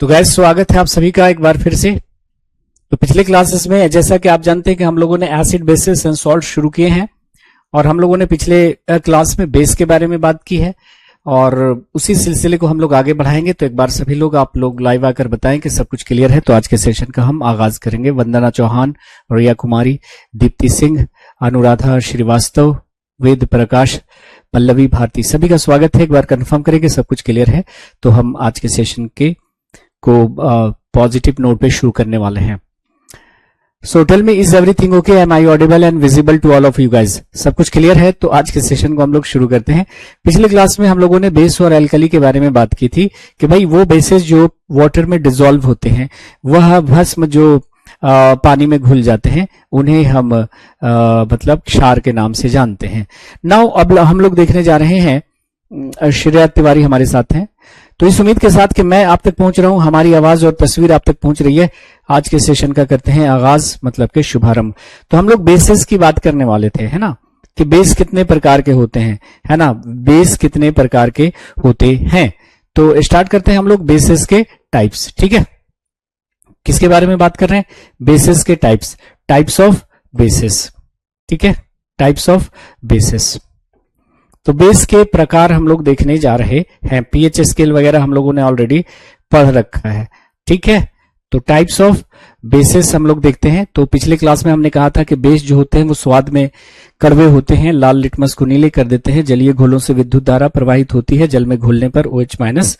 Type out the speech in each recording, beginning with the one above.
तो गैस स्वागत है आप सभी का एक बार फिर से। तो पिछले क्लासेस में जैसा कि आप जानते हैं कि हम लोगों ने एसिड बेसिस एंड सॉल्ट शुरू किए हैं और हम लोगों ने पिछले क्लास में बेस के बारे में बात की है और उसी सिलसिले को हम लोग आगे बढ़ाएंगे। तो एक बार सभी लोग आप लोग लाइव आकर बताएं कि सब कुछ क्लियर है। तो आज के सेशन का हम आगाज करेंगे। वंदना चौहान, रिया कुमारी, दीप्ति सिंह, अनुराधा श्रीवास्तव, वेद प्रकाश, पल्लवी भारती, सभी का स्वागत है। एक बार कंफर्म करें कि सब कुछ क्लियर है तो हम आज के सेशन को पॉजिटिव नोट पे शुरू करने वाले हैं। So tell me, is everything okay? Am I audible and visible to all of you guys? सब कुछ क्लियर है तो आज के सेशन को हम लोग शुरू करते हैं। पिछले क्लास में हम लोगों ने बेस और एल्कली के बारे में बात की थी कि भाई वो बेसेस जो वाटर में डिसॉल्व होते हैं, वह भस्म जो पानी में घुल जाते हैं, उन्हें हम मतलब क्षार के नाम से जानते हैं। नाउ अब हम लोग देखने जा रहे हैं, श्रेया तिवारी हमारे साथ हैं। तो इस उम्मीद के साथ कि मैं आप तक पहुंच रहा हूं, हमारी आवाज और तस्वीर आप तक पहुंच रही है, आज के सेशन का करते हैं आगाज, मतलब के शुभारंभ। तो हम लोग बेसिस की बात करने वाले थे, है ना, कि बेस कितने प्रकार के होते हैं, है ना, बेस कितने प्रकार के होते हैं। तो स्टार्ट करते हैं हम लोग बेसिस के टाइप्स। ठीक है, किसके बारे में बात कर रहे हैं? बेसिस के टाइप्स, टाइप्स ऑफ बेसिस। ठीक है, टाइप्स ऑफ बेसिस। तो बेस के प्रकार हम लोग देखने जा रहे हैं। पीएच स्केल वगैरह हम लोगों ने ऑलरेडी पढ़ रखा है। ठीक है, तो टाइप्स ऑफ बेसिस हम लोग देखते हैं। तो पिछले क्लास में हमने कहा था कि बेस जो होते हैं वो स्वाद में कड़वे होते हैं, लाल लिटमस को नीले कर देते हैं, जलीय घोलों से विद्युत धारा प्रवाहित होती है, जल में घुलने पर OH माइनस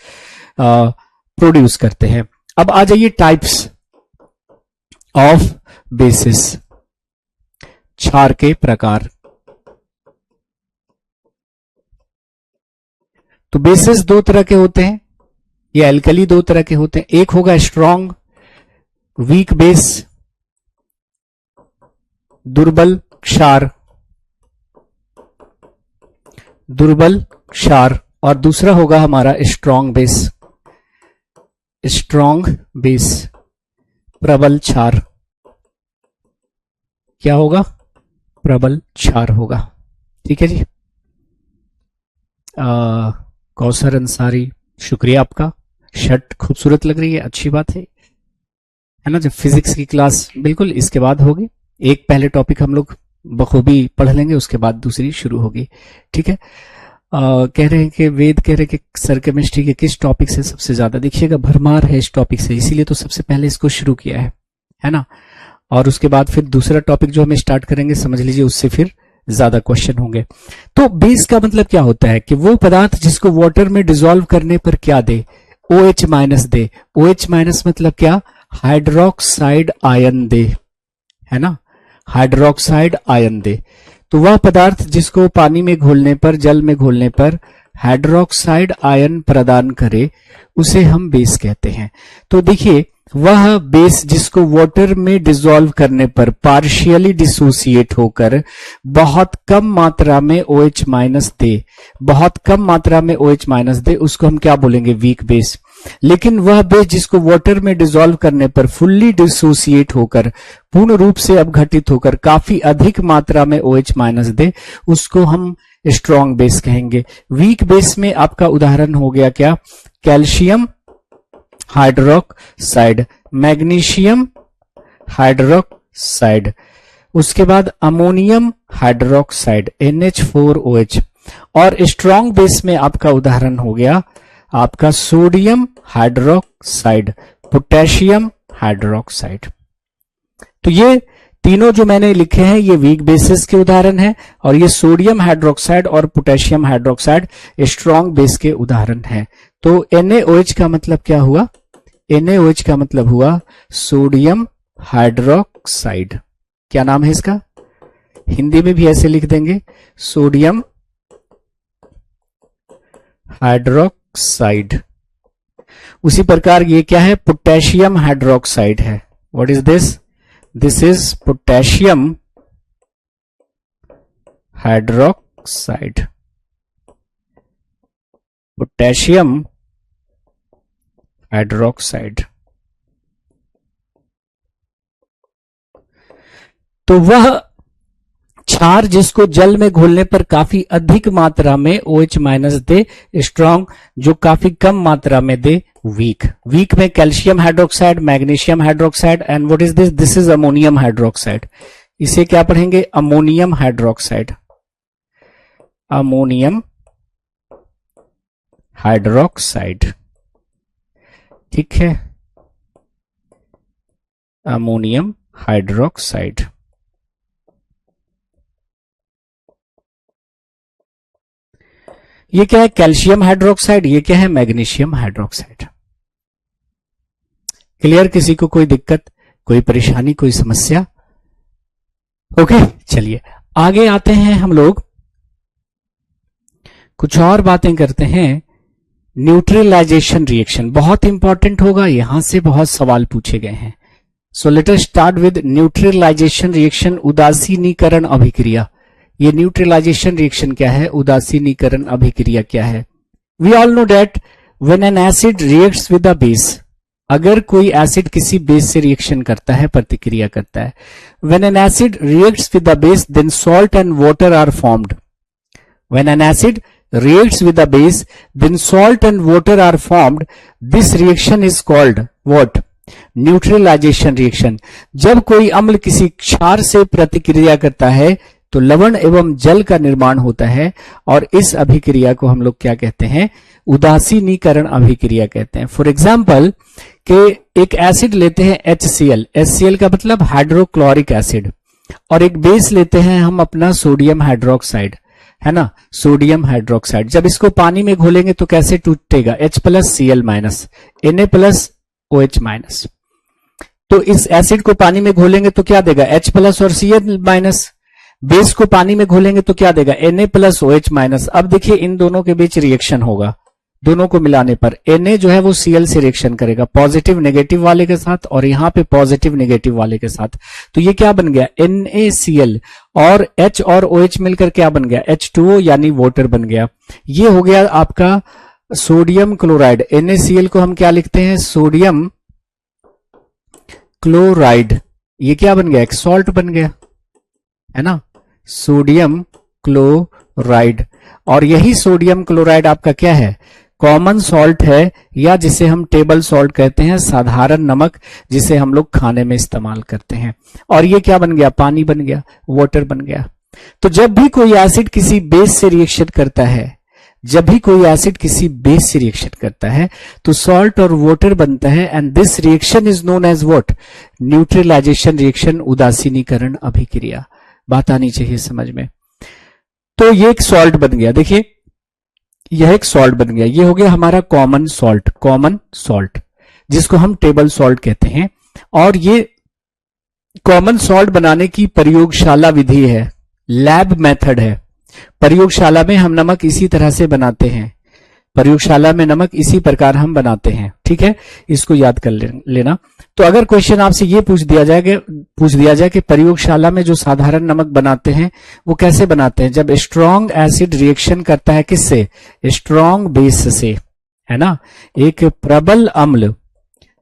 प्रोड्यूस करते हैं। अब आ जाइए टाइप्स ऑफ बेसिस, क्षार के प्रकार। तो बेसिस दो तरह के होते हैं, या एल्कली दो तरह के होते हैं। एक होगा स्ट्रॉन्ग वीक बेस, दुर्बल क्षार, दुर्बल क्षार, और दूसरा होगा हमारा स्ट्रॉन्ग बेस, स्ट्रॉन्ग बेस, प्रबल क्षार। क्या होगा? प्रबल क्षार होगा। ठीक है जी। कौसर अंसारी, शुक्रिया आपका, शर्ट खूबसूरत लग रही है, अच्छी बात है ना। जब फिजिक्स की क्लास बिल्कुल इसके बाद होगी, एक पहले टॉपिक हम लोग बखूबी पढ़ लेंगे, उसके बाद दूसरी शुरू होगी। ठीक है। कह रहे हैं कि वेद कह रहे हैं कि सर केमिस्ट्री के किस टॉपिक से सबसे ज्यादा, देखिएगा भरमार है इस टॉपिक से, इसीलिए तो सबसे पहले इसको शुरू किया है ना। और उसके बाद फिर दूसरा टॉपिक जो हम स्टार्ट करेंगे, समझ लीजिए उससे फिर ज्यादा क्वेश्चन होंगे। तो बेस का मतलब क्या होता है कि वो पदार्थ जिसको वाटर में डिसॉल्व करने पर क्या दे? OH माइनस दे। OH माइनस मतलब क्या? हाइड्रोक्साइड आयन दे, है ना, हाइड्रोक्साइड आयन दे। तो वह पदार्थ जिसको पानी में घोलने पर, जल में घोलने पर हाइड्रोक्साइड आयन प्रदान करे, उसे हम बेस कहते हैं। तो देखिए, वह बेस जिसको वाटर में डिसॉल्व करने पर पार्शियली डिसोसिएट होकर बहुत कम मात्रा में OH माइनस दे, बहुत कम मात्रा में OH माइनस दे, उसको हम क्या बोलेंगे? Weak base. लेकिन वह बेस जिसको वाटर में डिसॉल्व करने पर फुल्ली डिसोसिएट होकर, पूर्ण रूप से अपघटित होकर काफी अधिक मात्रा में OH माइनस दे, उसको हम स्ट्रॉन्ग बेस कहेंगे। वीक बेस में आपका उदाहरण हो गया क्या? कैल्शियम हाइड्रोक्साइड, मैग्नीशियम हाइड्रोक्साइड, उसके बाद अमोनियम हाइड्रोक्साइड NH4OH, और स्ट्रॉन्ग बेस में आपका उदाहरण हो गया आपका सोडियम हाइड्रोक्साइड, पोटेशियम हाइड्रोक्साइड। तो ये तीनों जो मैंने लिखे हैं ये वीक बेसिस के उदाहरण हैं, और ये सोडियम हाइड्रोक्साइड और पोटेशियम हाइड्रोक्साइड स्ट्रॉन्ग बेस के उदाहरण हैं। तो NaOH का मतलब क्या हुआ? NaOH का मतलब हुआ सोडियम हाइड्रोक्साइड। क्या नाम है इसका? हिंदी में भी ऐसे लिख देंगे, सोडियम हाइड्रोक्साइड। उसी प्रकार ये क्या है? पोटेशियम हाइड्रोक्साइड है। What is this? This is potassium hydroxide, potassium hydroxide. तो वह क्षार जिसको जल में घोलने पर काफी अधिक मात्रा में OH माइनस दे, स्ट्रॉन्ग जो काफी कम मात्रा में दे, वीक। वीक में calcium hydroxide, magnesium hydroxide and what is this? This is ammonium hydroxide. इसे क्या पढ़ेंगे? Ammonium hydroxide. अमोनियम हाइड्रोक्साइड, ठीक है, अमोनियम हाइड्रोक्साइड। ये क्या है? Calcium hydroxide. ये क्या है? Magnesium hydroxide. क्लियर? किसी को कोई दिक्कत, कोई परेशानी, कोई समस्या? ओके, चलिए आगे आते हैं। हम लोग कुछ और बातें करते हैं। न्यूट्रलाइजेशन रिएक्शन बहुत इंपॉर्टेंट होगा, यहां से बहुत सवाल पूछे गए हैं। So let us start with neutralization reaction, उदासीनीकरण अभिक्रिया। ये न्यूट्रलाइजेशन रिएक्शन क्या है? उदासीनीकरण अभिक्रिया क्या है? We all know that when an acid reacts with a base, अगर कोई एसिड किसी बेस से रिएक्शन करता है, प्रतिक्रिया करता है, when an acid reacts with a base then salt and water are formed. When an acid reacts with a base then salt and water are formed. This reaction is called what? Neutralization reaction. जब कोई अम्ल किसी क्षार से प्रतिक्रिया करता है तो लवण एवं जल का निर्माण होता है, और इस अभिक्रिया को हम लोग क्या कहते हैं? उदासीनीकरण अभिक्रिया कहते हैं। फॉर एग्जाम्पल के एक एसिड लेते हैं HCl, HCl का मतलब हाइड्रोक्लोरिक एसिड, और एक बेस लेते हैं हम अपना सोडियम हाइड्रोक्साइड, है ना, सोडियम हाइड्रोक्साइड। जब इसको पानी में घोलेंगे तो कैसे टूटेगा? H plus Cl minus, Na plus OH minus. तो इस एसिड को पानी में घोलेंगे तो क्या देगा? H प्लस और Cl माइनस। बेस को पानी में घोलेंगे तो क्या देगा? Na plus OH minus. अब देखिए इन दोनों के बीच रिएक्शन होगा, दोनों को मिलाने पर Na जो है वो Cl से रिएक्शन करेगा, पॉजिटिव नेगेटिव वाले के साथ, और यहां पे पॉजिटिव नेगेटिव वाले के साथ। तो ये क्या बन गया? NaCl, और H और OH मिलकर क्या बन गया? H2O यानी वाटर बन गया। ये हो गया आपका सोडियम क्लोराइड। NaCl को हम क्या लिखते हैं? Sodium chloride. ये क्या बन गया? एक सॉल्ट बन गया, है ना, सोडियम क्लोराइड। और यही सोडियम क्लोराइड आपका क्या है? कॉमन सॉल्ट है, या जिसे हम टेबल सॉल्ट कहते हैं, साधारण नमक, जिसे हम लोग खाने में इस्तेमाल करते हैं। और ये क्या बन गया? पानी बन गया, वाटर बन गया। तो जब भी कोई एसिड किसी बेस से रिएक्शन करता है, जब भी कोई एसिड किसी बेस से रिएक्शन करता है तो सॉल्ट और वाटर बनता है, and this reaction is known as what? Neutralization reaction, उदासीनीकरण अभिक्रिया। बात आनी चाहिए समझ में। तो ये एक सॉल्ट बन गया, देखिए यह एक सॉल्ट बन गया। ये हो गया हमारा कॉमन सॉल्ट, कॉमन सॉल्ट जिसको हम टेबल सॉल्ट कहते हैं। और ये कॉमन सॉल्ट बनाने की प्रयोगशाला विधि है, लैब मेथड है। प्रयोगशाला में हम नमक इसी तरह से बनाते हैं, प्रयोगशाला में नमक इसी प्रकार हम बनाते हैं, ठीक है, इसको याद कर लेना। तो अगर क्वेश्चन आपसे ये पूछ दिया जाए कि प्रयोगशाला में जो साधारण नमक बनाते हैं वो कैसे बनाते हैं? जब स्ट्रॉन्ग एसिड रिएक्शन करता है किससे? स्ट्रॉन्ग बेस से, है ना। एक प्रबल अम्ल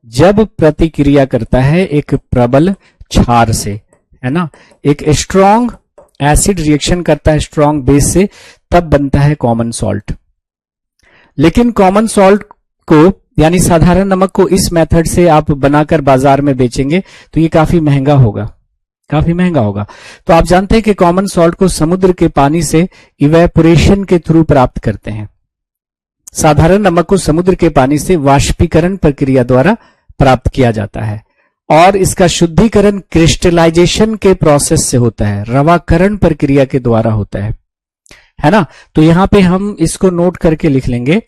जब प्रतिक्रिया करता है एक प्रबल क्षार से, है ना, एक स्ट्रॉन्ग एसिड रिएक्शन करता है स्ट्रॉन्ग बेस से, तब बनता है कॉमन सॉल्ट। लेकिन कॉमन सॉल्ट को यानी साधारण नमक को इस मेथड से आप बनाकर बाजार में बेचेंगे तो ये काफी महंगा होगा, काफी महंगा होगा। तो आप जानते हैं कि कॉमन सॉल्ट को समुद्र के पानी से इवेपोरेशन के थ्रू प्राप्त करते हैं। साधारण नमक को समुद्र के पानी से वाष्पीकरण प्रक्रिया द्वारा प्राप्त किया जाता है, और इसका शुद्धिकरण क्रिस्टलाइजेशन के प्रोसेस से होता है, रवाकरण प्रक्रिया के द्वारा होता है ना। तो यहां पे हम इसको नोट करके लिख लेंगे।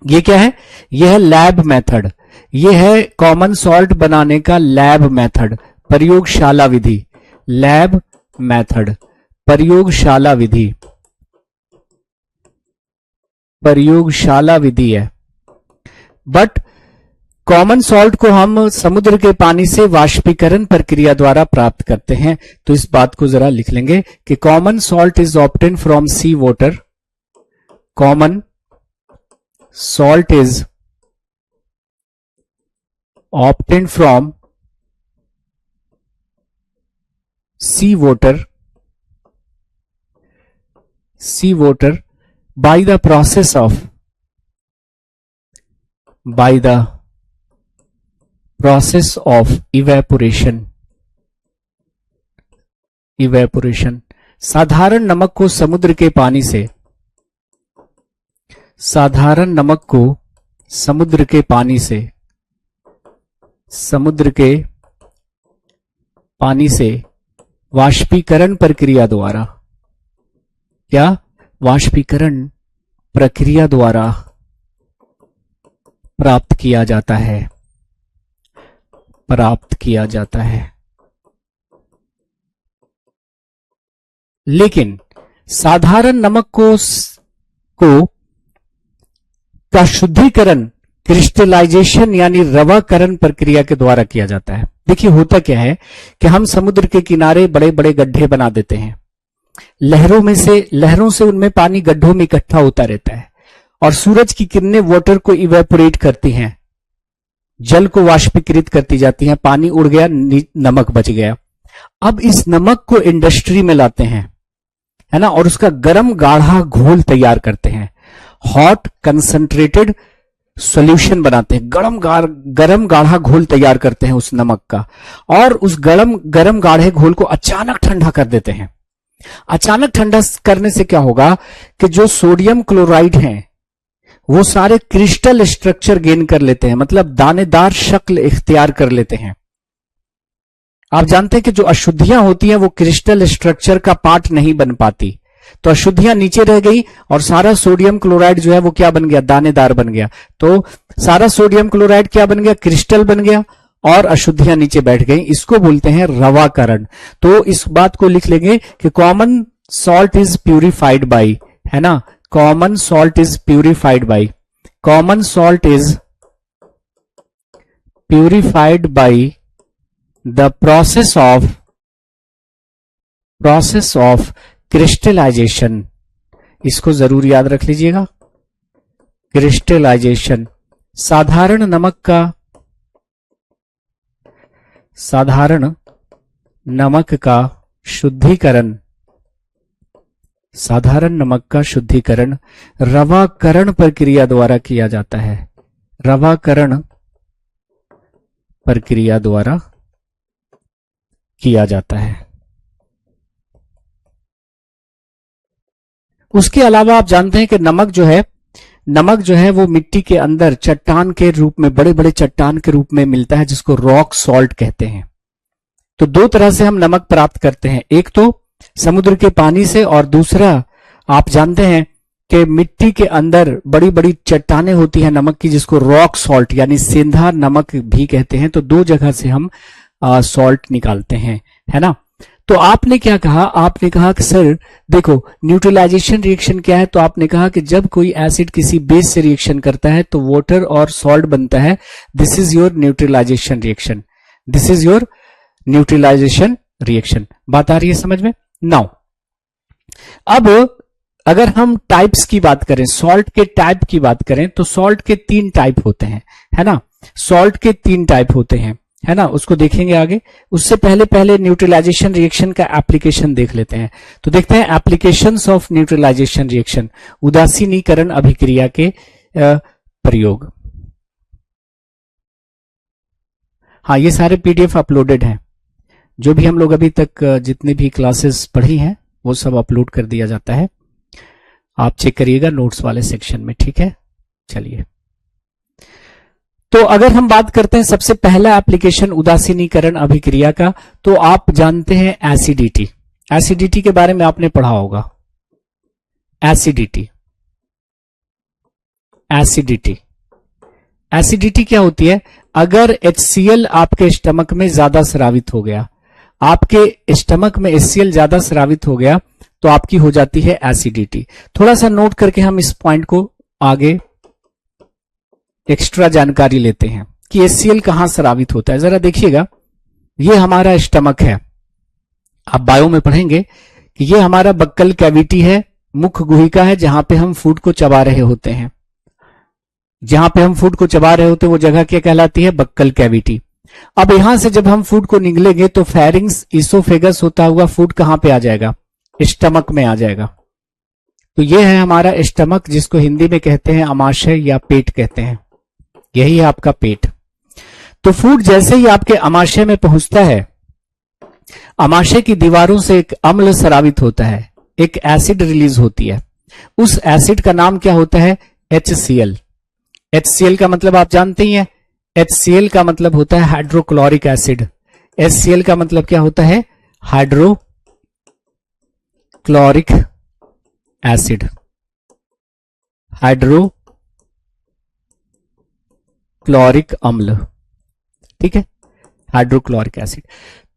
ये क्या है? यह है लैब मेथड, यह है कॉमन सॉल्ट बनाने का लैब मेथड, प्रयोगशाला विधि, लैब मेथड, प्रयोगशाला विधि, प्रयोगशाला विधि है। बट कॉमन सॉल्ट को हम समुद्र के पानी से वाष्पीकरण प्रक्रिया द्वारा प्राप्त करते हैं। तो इस बात को जरा लिख लेंगे कि common salt is obtain from sea water, common salt is obtain from sea water sea water by the process of evaporation. साधारण नमक को समुद्र के पानी से वाष्पीकरण प्रक्रिया द्वारा प्राप्त किया जाता है। लेकिन साधारण नमक का शुद्धिकरण क्रिस्टलाइजेशन यानी रवाकरण प्रक्रिया के द्वारा किया जाता है। देखिए होता क्या है कि हम समुद्र के किनारे बड़े बड़े गड्ढे बना देते हैं, लहरों से उनमें पानी गड्ढों में इकट्ठा होता रहता है और सूरज की किरणें वाटर को इवेपोरेट करती हैं, जल को वाष्पीकृत करती जाती हैं, पानी उड़ गया, नमक बच गया। अब इस नमक को इंडस्ट्री में लाते हैं, है ना, और उसका गर्म गाढ़ा घोल तैयार करते हैं, हॉट कंसंट्रेटेड सॉल्यूशन बनाते हैं, गरम गाढ़ा घोल तैयार करते हैं उस नमक का, और उस गरम गाढ़े घोल को अचानक ठंडा कर देते हैं। अचानक ठंडा करने से क्या होगा कि जो सोडियम क्लोराइड हैं वो सारे क्रिस्टल स्ट्रक्चर गेन कर लेते हैं, मतलब दानेदार शक्ल इख्तियार कर लेते हैं। आप जानते हैं कि जो अशुद्धियां होती हैं वो क्रिस्टल स्ट्रक्चर का पार्ट नहीं बन पाती, तो अशुद्धियां नीचे रह गई और सारा सोडियम क्लोराइड जो है वो क्या बन गया, दानेदार बन गया। तो सारा सोडियम क्लोराइड क्या बन गया, क्रिस्टल बन गया और अशुद्धियां नीचे बैठ गई। इसको बोलते हैं रवाकरण। तो इस बात को लिख लेंगे कि common salt is purified by, है ना, common salt is purified by the process of crystallization. इसको जरूर याद रख लीजिएगा, क्रिस्टलाइजेशन। साधारण नमक का शुद्धिकरण रवाकरण प्रक्रिया द्वारा किया जाता है, रवाकरण प्रक्रिया द्वारा किया जाता है। उसके अलावा आप जानते हैं कि नमक जो है वो मिट्टी के अंदर चट्टान के रूप में, बड़े बड़े चट्टान के रूप में मिलता है, जिसको रॉक सॉल्ट कहते हैं। तो दो तरह से हम नमक प्राप्त करते हैं, एक तो समुद्र के पानी से और दूसरा आप जानते हैं कि मिट्टी के अंदर बड़ी बड़ी चट्टानें होती हैं नमक की, जिसको रॉक सॉल्ट यानी सेंधा नमक भी कहते हैं। तो दो जगह से हम सॉल्ट निकालते हैं, है ना। तो आपने क्या कहा, आपने कहा कि सर देखो न्यूट्रलाइजेशन रिएक्शन क्या है, तो आपने कहा कि जब कोई एसिड किसी बेस से रिएक्शन करता है तो वाटर और सॉल्ट बनता है। This is your neutralization reaction. बात आ रही है समझ में। नाउ अब अगर हम टाइप्स की बात करें, सॉल्ट के टाइप की बात करें, तो सॉल्ट के 3 टाइप होते हैं, है ना। सॉल्ट के 3 टाइप होते हैं, है ना, उसको देखेंगे आगे। उससे पहले न्यूट्रलाइजेशन रिएक्शन का एप्लीकेशन देख लेते हैं। तो देखते हैं एप्लीकेशंस ऑफ न्यूट्रलाइजेशन रिएक्शन, उदासीनीकरण अभिक्रिया के प्रयोग। हाँ, ये सारे पीडीएफ अपलोडेड हैं, जो भी हम लोग अभी तक जितने भी क्लासेस पढ़ी हैं वो सब अपलोड कर दिया जाता है, आप चेक करिएगा नोट्स वाले सेक्शन में, ठीक है। चलिए, तो अगर हम बात करते हैं सबसे पहला एप्लीकेशन उदासीनीकरण अभिक्रिया का, तो आप जानते हैं एसिडिटी। एसिडिटी के बारे में आपने पढ़ा होगा। एसिडिटी क्या होती है, अगर HCl आपके स्टमक में ज्यादा स्रावित हो गया, आपके स्टमक में HCl ज्यादा स्रावित हो गया तो आपकी हो जाती है एसिडिटी। थोड़ा सा नोट करके हम इस पॉइंट को आगे एक्स्ट्रा जानकारी लेते हैं कि HCl कहां स्रावित होता है। जरा देखिएगा, ये हमारा स्टमक है, आप बायो में पढ़ेंगे कि ये हमारा बक्कल कैविटी है, मुख्य गुहिका है, जहां पे हम फूड को चबा रहे होते हैं। वो जगह क्या कहलाती है, बक्कल कैविटी। अब यहां से जब हम फूड को निगलेंगे तो फेरिंग्स इसोफेगस होता हुआ फूड कहां पे आ जाएगा, स्टमक में आ जाएगा, तो ये है हमारा स्टमक, जिसको हिंदी में कहते हैं अमाशय या पेट कहते हैं। यही है आपका पेट। तो फूड जैसे ही आपके अमाशय में पहुंचता है, अमाशय की दीवारों से एक अम्ल स्रावित होता है, एक एसिड रिलीज होती है। उस एसिड का नाम क्या होता है? HCl। HCl का मतलब आप जानते ही हैं, HCl का मतलब होता है हाइड्रोक्लोरिक एसिड। HCl का मतलब क्या होता है? हाइड्रोक्लोरिक एसिड, हाइड्रोक्लोरिक अम्ल, ठीक है, हाइड्रोक्लोरिक एसिड।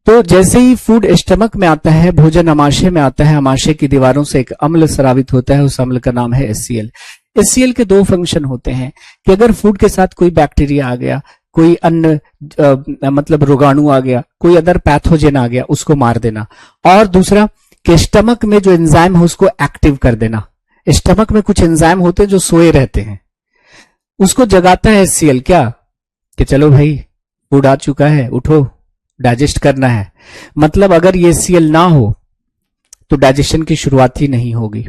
तो जैसे ही फूड स्टमक में आता है, भोजन अमाशय में आता है, अमाशय की दीवारों से एक अम्ल स्रावित होता है, उस अम्ल का नाम है HCl। HCl के दो फंक्शन होते हैं कि अगर फूड के साथ कोई बैक्टीरिया आ गया, कोई अन्य मतलब रोगाणु आ गया, कोई अदर पैथोजन आ गया, उसको मार देना, और दूसरा कि स्टमक में जो एंजाइम है उसको एक्टिव कर देना। स्टमक में कुछ एंजाइम होते हैं जो सोए रहते हैं, उसको जगाता है HCl। क्या कि चलो भाई फूड आ चुका है, उठो, डाइजेस्ट करना है। मतलब अगर ये HCl ना हो तो डाइजेशन की शुरुआत ही नहीं होगी।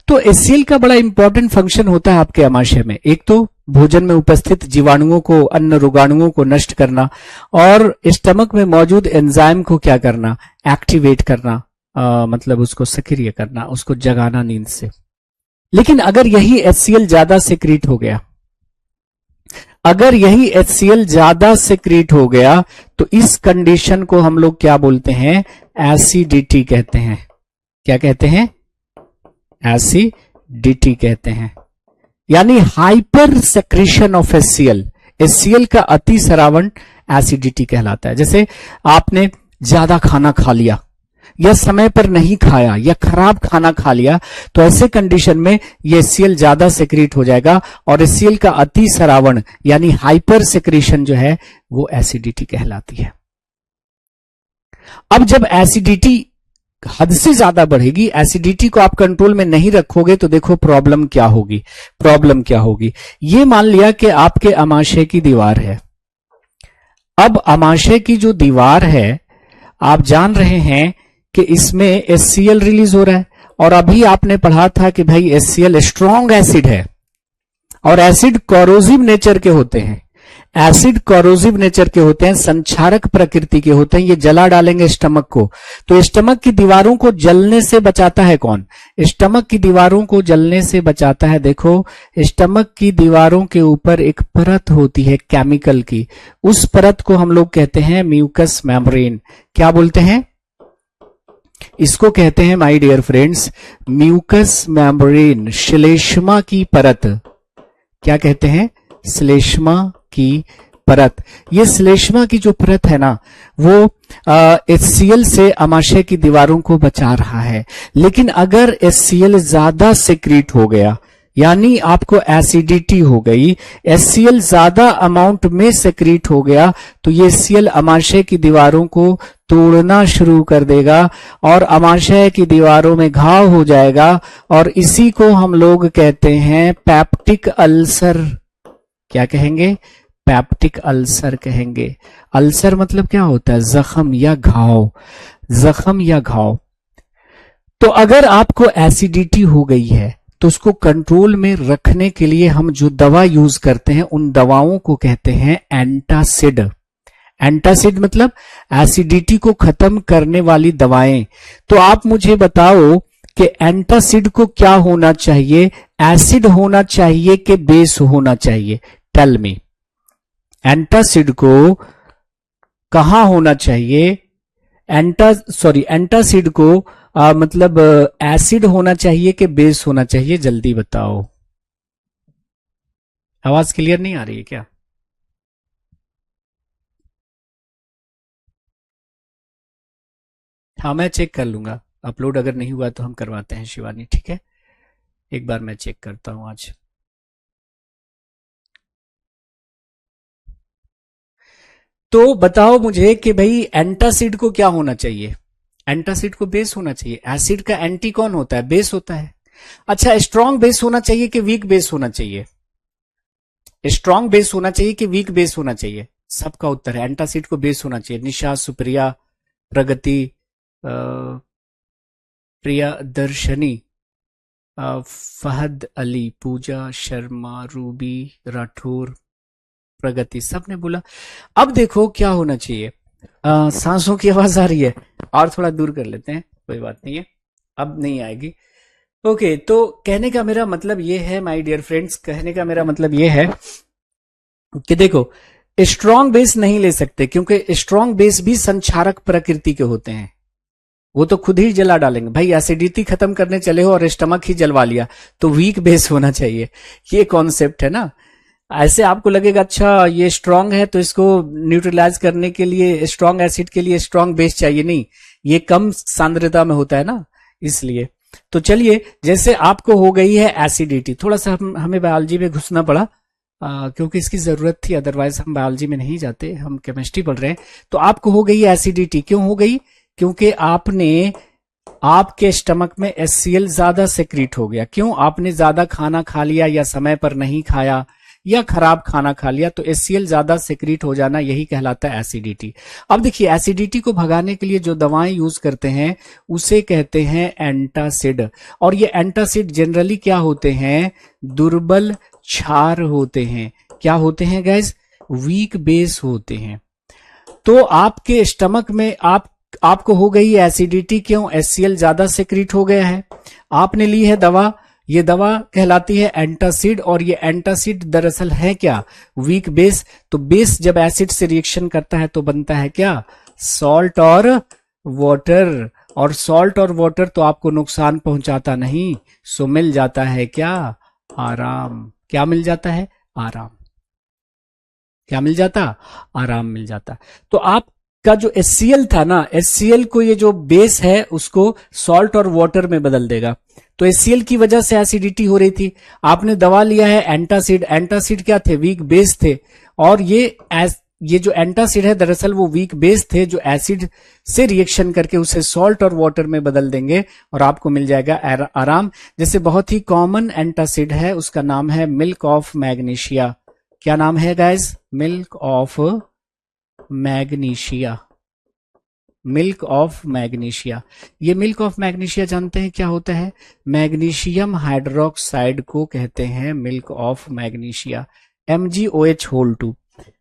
तो HCl का बड़ा इंपॉर्टेंट फंक्शन होता है आपके अमाशय में। एक तो भोजन में उपस्थित जीवाणुओं को, अन्य रोगाणुओं को नष्ट करना, और स्टमक में मौजूद एंजाइम को क्या करना? एक्टिवेट करना, मतलब उसको सक्रिय करना, उसको जगाना नींद से। लेकिन अगर यही HCl ज्यादा सिक्रीट हो गया, अगर यही HCl ज्यादा सिक्रीट हो गया, तो इस कंडीशन को हम लोग क्या बोलते हैं? एसिडिटी कहते हैं। क्या कहते हैं? एसिडिटी कहते हैं, यानी hyper secretion of HCl। HCl का अति स्रावण एसिडिटी कहलाता है। जैसे आपने ज्यादा खाना खा लिया, या समय पर नहीं खाया, या खराब खाना खा लिया, तो ऐसे कंडीशन में ये HCl ज्यादा सेक्रेट हो जाएगा, और HCl का अति स्रावण यानी हाइपर सेक्रेशन जो है वो एसिडिटी कहलाती है। अब जब एसिडिटी हद से ज्यादा बढ़ेगी, एसिडिटी को आप कंट्रोल में नहीं रखोगे, तो देखो प्रॉब्लम क्या होगी। प्रॉब्लम क्या होगी? ये मान लिया कि आपके अमाशय की दीवार है। अब अमाशय की जो दीवार है, आप जान रहे हैं कि इसमें HCl रिलीज हो रहा है, और अभी आपने पढ़ा था कि भाई HCl स्ट्रॉन्ग एसिड है, और एसिड कोरोसिव नेचर के होते हैं। एसिड कोरोसिव नेचर के होते हैं, संक्षारक प्रकृति के होते हैं। ये जला डालेंगे स्टमक को। तो स्टमक की दीवारों को जलने से बचाता है कौन? स्टमक की दीवारों को जलने से बचाता है, देखो, स्टमक की दीवारों के ऊपर एक परत होती है केमिकल की। उस परत को हम लोग कहते हैं म्यूकस मेम्ब्रेन। क्या बोलते हैं? इसको कहते हैं my dear friends mucus membrane, श्लेष्मा की परत। क्या कहते हैं? श्लेष्मा की परत। ये श्लेष्मा की जो परत है ना, वो HCl से अमाशय की दीवारों को बचा रहा है। लेकिन अगर HCl ज्यादा सिक्रीट हो गया, यानी आपको एसिडिटी हो गई, HCl ज्यादा अमाउंट में सिक्रीट हो गया, तो ये HCl अमाशय की दीवारों को तोड़ना शुरू कर देगा, और अमाशय की दीवारों में घाव हो जाएगा, और इसी को हम लोग कहते हैं पैप्टिक अल्सर। क्या कहेंगे? पैप्टिक अल्सर कहेंगे। अल्सर मतलब क्या होता है? जख्म या घाव, जख्म या घाव। तो अगर आपको एसिडिटी हो गई है, तो उसको कंट्रोल में रखने के लिए हम जो दवा यूज करते हैं, उन दवाओं को कहते हैं एंटासिड। एंटासिड मतलब एसिडिटी को खत्म करने वाली दवाएं। तो आप मुझे बताओ कि एंटासिड को क्या होना चाहिए? एसिड होना चाहिए कि बेस होना चाहिए? टेल मी, एंटासिड को कहां होना चाहिए? एंटासिड को मतलब एसिड होना चाहिए कि बेस होना चाहिए? जल्दी बताओ। आवाज क्लियर नहीं आ रही है क्या? हाँ, मैं चेक कर लूंगा। अपलोड अगर नहीं हुआ तो हम करवाते हैं शिवानी, ठीक है? एक बार मैं चेक करता हूं आज। तो बताओ मुझे कि भाई एंटासिड को क्या होना चाहिए? एंटासिड को बेस होना चाहिए। एसिड का एंटी कौन होता है? बेस होता है। अच्छा, स्ट्रॉन्ग बेस होना चाहिए कि वीक बेस होना चाहिए? स्ट्रॉन्ग बेस होना चाहिए कि वीक बेस होना चाहिए? सबका उत्तर है एंटासिड को बेस होना चाहिए। निशा, सुप्रिया, प्रगति, प्रिया दर्शनी, फहद अली, पूजा शर्मा, रूबी राठौर, प्रगति, सबने बोला। अब देखो क्या होना चाहिए। सांसों की आवाज आ रही है, और थोड़ा दूर कर लेते हैं, कोई बात नहीं है, अब नहीं आएगी। ओके, तो कहने का मेरा मतलब ये है माय डियर फ्रेंड्स, कहने का मेरा मतलब ये है कि देखो, स्ट्रॉन्ग बेस नहीं ले सकते, क्योंकि स्ट्रॉन्ग बेस भी संक्षारक प्रकृति के होते हैं, वो तो खुद ही जला डालेंगे। भाई एसिडिटी खत्म करने चले हो और स्टमक ही जलवा लिया, तो वीक बेस होना चाहिए, ये कॉन्सेप्ट है ना। ऐसे आपको लगेगा अच्छा ये स्ट्रांग है तो इसको न्यूट्रलाइज करने के लिए, स्ट्रांग एसिड के लिए स्ट्रांग बेस चाहिए, नहीं, ये कम सांद्रता में होता है ना, इसलिए। तो चलिए, जैसे आपको हो गई है एसिडिटी, थोड़ा सा हमें बायोलॉजी में घुसना पड़ा, क्योंकि इसकी जरूरत थी, अदरवाइज हम बायोलॉजी में नहीं जाते, हम केमिस्ट्री पढ़ रहे हैं। तो आपको हो गई एसिडिटी, क्यों हो गई? क्योंकि आपके स्टमक में HCl ज्यादा सेक्रीट हो गया। क्यों? आपने ज्यादा खाना खा लिया, या समय पर नहीं खाया, या खराब खाना खा लिया, तो HCl ज्यादा सेक्रीट हो जाना, यही कहलाता है एसिडिटी। अब देखिए, एसिडिटी को भगाने के लिए जो दवाएं यूज करते हैं उसे कहते हैं एंटासिड। और ये एंटासिड जनरली क्या होते हैं? दुर्बल क्षार होते हैं। क्या होते हैं गाइस? वीक बेस होते हैं। तो आपके स्टमक में आपको हो गई एसिडिटी, क्यों? HCl ज्यादा सेक्रीट हो गया है, आपने ली है दवा, ये दवा कहलाती है एंटासिड। और ये एंटासिड दरअसल है क्या? Weak base. तो बेस जब एसिड से रिएक्शन करता है तो बनता है क्या? सॉल्ट और वाटर। और सॉल्ट और वाटर तो आपको नुकसान पहुंचाता नहीं, सो मिल जाता है क्या? आराम। क्या मिल जाता है? आराम। क्या मिल जाता? आराम मिल जाता। तो आपका जो HCl था ना, HCl को ये जो बेस है उसको सॉल्ट और वाटर में बदल देगा। तो HCl की वजह से एसिडिटी हो रही थी, आपने दवा लिया है एंटासिड। एंटासिड क्या थे? वीक बेस थे। और ये जो एंटासिड है दरअसल वो वीक बेस थे, जो एसिड से रिएक्शन करके उसे सॉल्ट और वाटर में बदल देंगे और आपको मिल जाएगा आराम। जैसे बहुत ही कॉमन एंटासिड है, उसका नाम है मिल्क ऑफ मैग्नीशिया। क्या नाम है guys? Milk of magnesia. Milk of magnesia. ये मिल्क ऑफ मैग्नीशिया जानते हैं क्या होता है? मैग्नीशियम हाइड्रोक्साइड को कहते हैं मिल्क ऑफ मैग्नीशिया, MgOH2।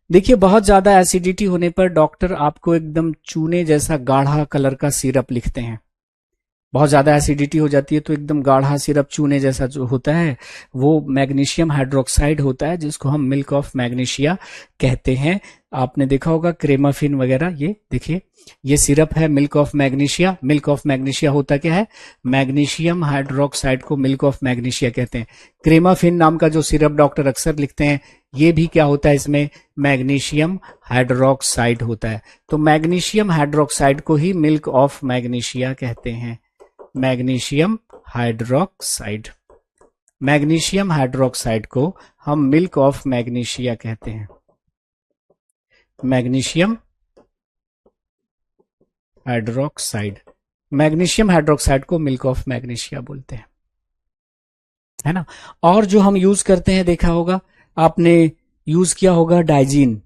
देखिए, बहुत ज्यादा एसिडिटी होने पर डॉक्टर आपको एकदम चूने जैसा गाढ़ा कलर का सिरप लिखते हैं। बहुत ज्यादा एसिडिटी हो जाती है तो एकदम गाढ़ा सिरप चूने जैसा जो होता है वो मैग्नीशियम हाइड्रोक्साइड होता है, जिसको हम मिल्क ऑफ मैग्नीशिया कहते हैं। आपने देखा होगा क्रेमाफिन वगैरह, ये देखिए, ये सिरप है milk of magnesia. Milk of magnesia होता क्या है? मैग्नीशियम हाइड्रोक्साइड को मिल्क ऑफ मैग्नीशिया कहते हैं। क्रेमाफिन नाम का जो सिरप डॉक्टर अक्सर लिखते हैं, ये भी क्या होता है? इसमें मैग्नीशियम हाइड्रोक्साइड होता है। तो मैग्नीशियम हाइड्रोक्साइड को ही मिल्क ऑफ मैग्नीशिया कहते हैं। मैग्नीशियम हाइड्रोक्साइड, मैग्नीशियम हाइड्रोक्साइड को हम मिल्क ऑफ मैग्नीशिया कहते हैं। मैग्नीशियम हाइड्रोक्साइड, मैग्नीशियम हाइड्रोक्साइड को मिल्क ऑफ मैग्नीशिया बोलते हैं, है ना। और जो हम यूज करते हैं, देखा होगा आपने, यूज किया होगा डाइजीन।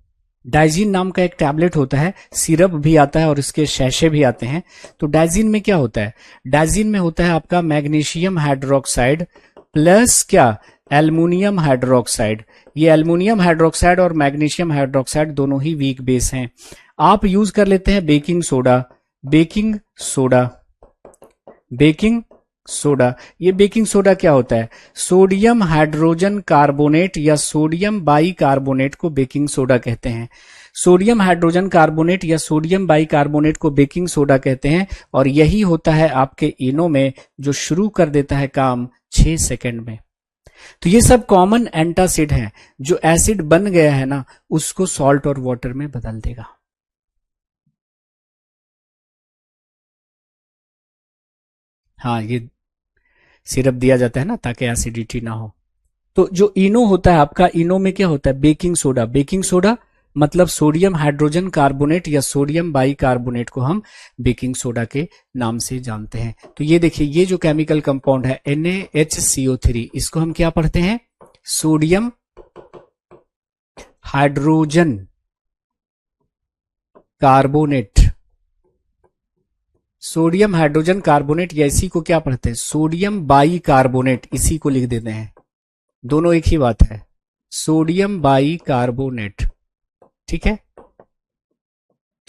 डाइजीन नाम का एक टैबलेट होता है, सिरप भी आता है और इसके शैशे भी आते हैं। तो डाइजीन में क्या होता है? डाइजीन में होता है आपका मैग्नीशियम हाइड्रोक्साइड प्लस क्या? Aluminium hydroxide. ये एल्युमिनियम हाइड्रोक्साइड और मैग्नीशियम हाइड्रोक्साइड दोनों ही वीक बेस हैं। आप यूज कर लेते हैं baking soda. Baking soda, baking soda, ये बेकिंग सोडा क्या होता है? सोडियम हाइड्रोजन कार्बोनेट या सोडियम बाई कार्बोनेट को बेकिंग सोडा कहते हैं। सोडियम हाइड्रोजन कार्बोनेट या सोडियम बाई कार्बोनेट को बेकिंग सोडा कहते हैं। और यही होता है आपके इनो में, जो शुरू कर देता है काम 6 सेकंड में। तो ये सब कॉमन एंटासिड है, जो एसिड बन गया है ना, उसको सॉल्ट और वाटर में बदल देगा। हाँ, ये सिरप दिया जाता है ना ताकि एसिडिटी ना हो। तो जो इनो होता है आपका, इनो में क्या होता है? Baking soda. बेकिंग सोडा मतलब सोडियम हाइड्रोजन कार्बोनेट या सोडियम बाई कार्बोनेट को हम बेकिंग सोडा के नाम से जानते हैं। तो ये देखिए, ये जो केमिकल कंपाउंड है NaHCO3, इसको हम क्या पढ़ते हैं? Sodium hydrogen carbonate, sodium hydrogen carbonate, या इसी को क्या पढ़ते हैं, सोडियम बाई कार्बोनेट, इसी को लिख देते हैं, दोनों एक ही बात है, सोडियम बाई कार्बोनेट। ठीक है,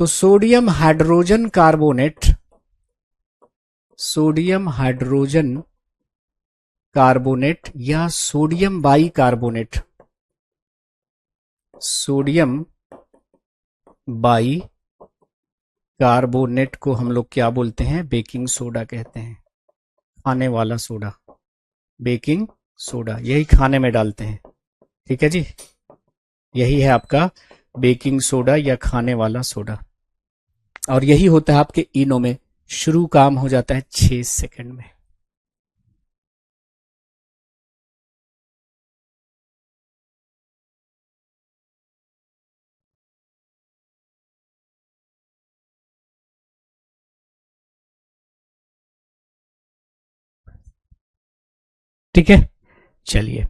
तो sodium hydrogen carbonate, sodium hydrogen carbonate या sodium bicarbonate, sodium bicarbonate को हम लोग क्या बोलते हैं, बेकिंग सोडा कहते हैं, खाने वाला सोडा, बेकिंग सोडा, यही खाने में डालते हैं। ठीक है जी, यही है आपका बेकिंग सोडा या खाने वाला सोडा, और यही होता है आपके इनो में। शुरू काम हो जाता है 6 सेकंड में। ठीक है, चलिए,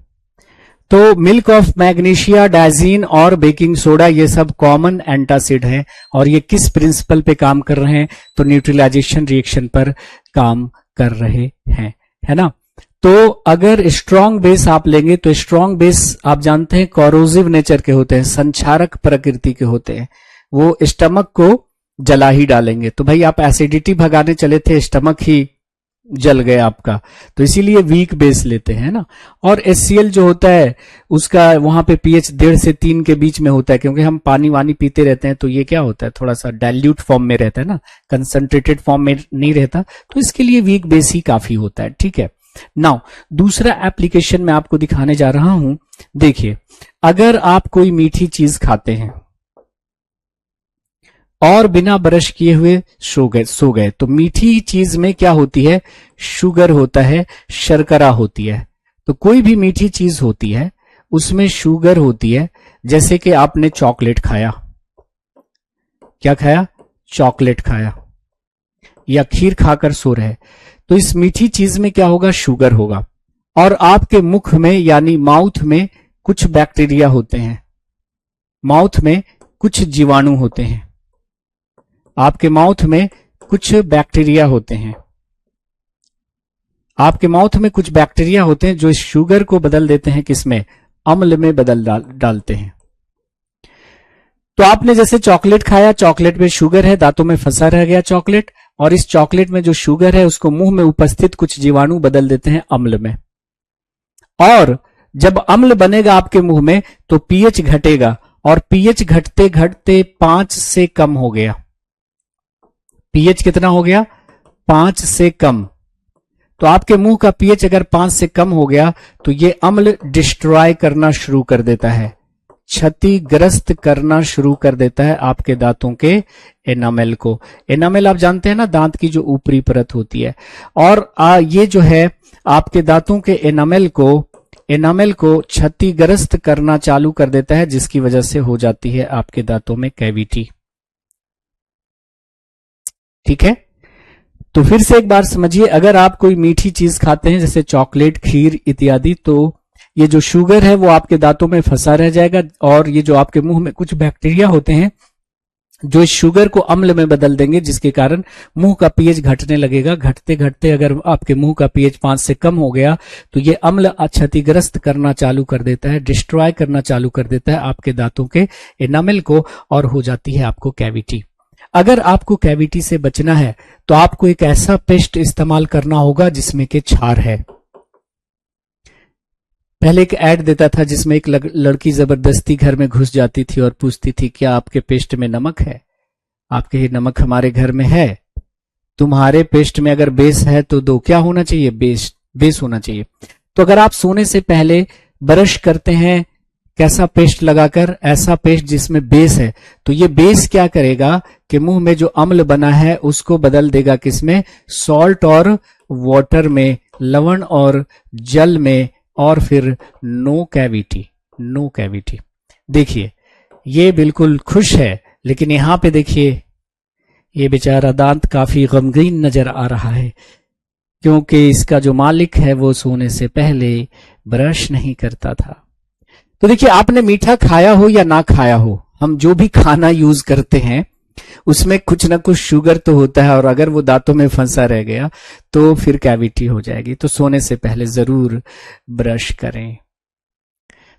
तो मिल्क ऑफ मैग्नीशिया, डाइजीन और बेकिंग सोडा ये सब कॉमन एंटासिड हैं, और ये किस प्रिंसिपल पे काम कर रहे हैं, तो न्यूट्रलाइजेशन रिएक्शन पर काम कर रहे हैं, है ना। तो अगर स्ट्रॉन्ग बेस आप लेंगे तो स्ट्रॉन्ग बेस आप जानते हैं कॉरोजिव नेचर के होते हैं, संक्षारक प्रकृति के होते हैं, वो स्टमक को जला ही डालेंगे। तो भाई आप एसिडिटी भगाने चले थे, स्टमक ही जल गया आपका, तो इसीलिए वीक बेस लेते हैं ना। और HCl जो होता है उसका वहां पे pH 1.5 से 3 के बीच में होता है, क्योंकि हम पानी वानी पीते रहते हैं, तो ये क्या होता है, थोड़ा सा डाइल्यूट फॉर्म में रहता है ना, कंसंट्रेटेड फॉर्म में नहीं रहता, तो इसके लिए वीक बेस ही काफी होता है। ठीक है, नाउ दूसरा एप्लीकेशन मैं आपको दिखाने जा रहा हूं। देखिए, अगर आप कोई मीठी चीज खाते हैं और बिना ब्रश किए हुए सो गए, तो मीठी चीज में क्या होती है, शुगर होता है, शर्करा होती है। तो कोई भी मीठी चीज होती है उसमें शुगर होती है, जैसे कि आपने चॉकलेट खाया, क्या खाया, चॉकलेट खाया, या खीर खाकर सो रहे, तो इस मीठी चीज में क्या होगा, शुगर होगा, और आपके मुख में यानी माउथ में कुछ बैक्टीरिया होते हैं, माउथ में कुछ जीवाणु होते हैं, आपके माउथ में कुछ बैक्टीरिया होते हैं, आपके माउथ में कुछ बैक्टीरिया होते हैं जो इस शुगर को बदल देते हैं, किसमें, अम्ल में बदल डालते हैं। तो आपने जैसे चॉकलेट खाया, चॉकलेट में शुगर है, दांतों में फंसा रह गया चॉकलेट, और इस चॉकलेट में जो शुगर है उसको मुंह में उपस्थित कुछ जीवाणु बदल देते हैं अम्ल में, और जब अम्ल बनेगा आपके मुंह में तो pH घटेगा, और pH घटते घटते 5 से कम हो गया, pH कितना हो गया, 5 से कम। तो आपके मुंह का pH अगर 5 से कम हो गया तो ये अम्ल डिस्ट्रॉय करना शुरू कर देता है, क्षतिग्रस्त करना शुरू कर देता है आपके दांतों के एनामेल को। एनामेल आप जानते हैं ना, दांत की जो ऊपरी परत होती है, और ये जो है आपके दांतों के एनामेल को क्षतिग्रस्त करना चालू कर देता है, जिसकी वजह से हो जाती है आपके दांतों में कैविटी। ठीक है, तो फिर से एक बार समझिए, अगर आप कोई मीठी चीज खाते हैं जैसे चॉकलेट, खीर इत्यादि, तो ये जो शुगर है वो आपके दांतों में फंसा रह जाएगा, और ये जो आपके मुंह में कुछ बैक्टीरिया होते हैं जो इस शुगर को अम्ल में बदल देंगे, जिसके कारण मुंह का pH घटने लगेगा। घटते घटते अगर आपके मुंह का pH 5 से कम हो गया तो ये अम्ल क्षतिग्रस्त करना चालू कर देता है, डिस्ट्रॉय करना चालू कर देता है आपके दांतों के एनामेल को, और हो जाती है आपको कैविटी। अगर आपको कैविटी से बचना है तो आपको एक ऐसा पेस्ट इस्तेमाल करना होगा जिसमें कि क्षार है। पहले एक ऐड देता था जिसमें एक लड़की जबरदस्ती घर में घुस जाती थी और पूछती थी, क्या आपके पेस्ट में नमक है? आपके ये नमक हमारे घर में है, तुम्हारे पेस्ट में अगर बेस है तो दो। क्या होना चाहिए? बेस होना चाहिए। तो अगर आप सोने से पहले ब्रश करते हैं कैसा पेस्ट लगाकर, ऐसा पेस्ट जिसमें बेस है, तो ये बेस क्या करेगा कि मुंह में जो अम्ल बना है उसको बदल देगा किसमें? सॉल्ट और वाटर में, लवण और जल में, और फिर नो कैविटी। देखिए ये बिल्कुल खुश है, लेकिन यहां पे देखिए ये बेचारा दांत काफी गमगीन नजर आ रहा है, क्योंकि इसका जो मालिक है वो सोने से पहले ब्रश नहीं करता था। तो देखिए, आपने मीठा खाया हो या ना खाया हो, हम जो भी खाना यूज करते हैं उसमें कुछ ना कुछ शुगर तो होता है, और अगर वो दांतों में फंसा रह गया तो फिर कैविटी हो जाएगी। तो सोने से पहले जरूर ब्रश करें।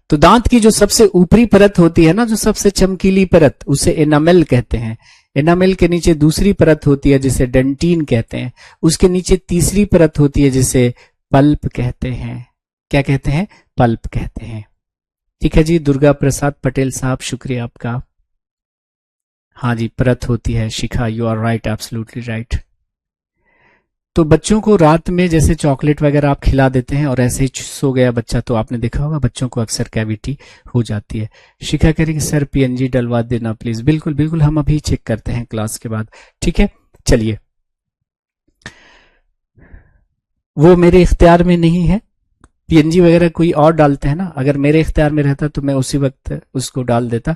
तो दांत की जो सबसे ऊपरी परत होती है ना, जो सबसे चमकीली परत, उसे एनामेल कहते हैं। एनामेल के नीचे दूसरी परत होती है जिसे डेंटिन कहते हैं। उसके नीचे तीसरी परत होती है जिसे पल्प कहते हैं। क्या कहते हैं? पल्प कहते हैं। ठीक है जी, दुर्गा प्रसाद पटेल साहब, शुक्रिया आपका। हाँ जी, परत होती है Shikha, you are right, absolutely right. तो बच्चों को रात में जैसे चॉकलेट वगैरह आप खिला देते हैं और ऐसे ही सो गया बच्चा, तो आपने देखा होगा बच्चों को अक्सर कैविटी हो जाती है। शिखा कह रही कि सर पीएनजी डलवा देना प्लीज। बिल्कुल बिल्कुल, हम अभी चेक करते हैं क्लास के बाद। ठीक है, चलिए। वो मेरे इख्तियार में नहीं है, पीएनजी वगैरह कोई और डालते हैं ना। अगर मेरे इख्तियार में रहता तो मैं उसी वक्त उसको डाल देता।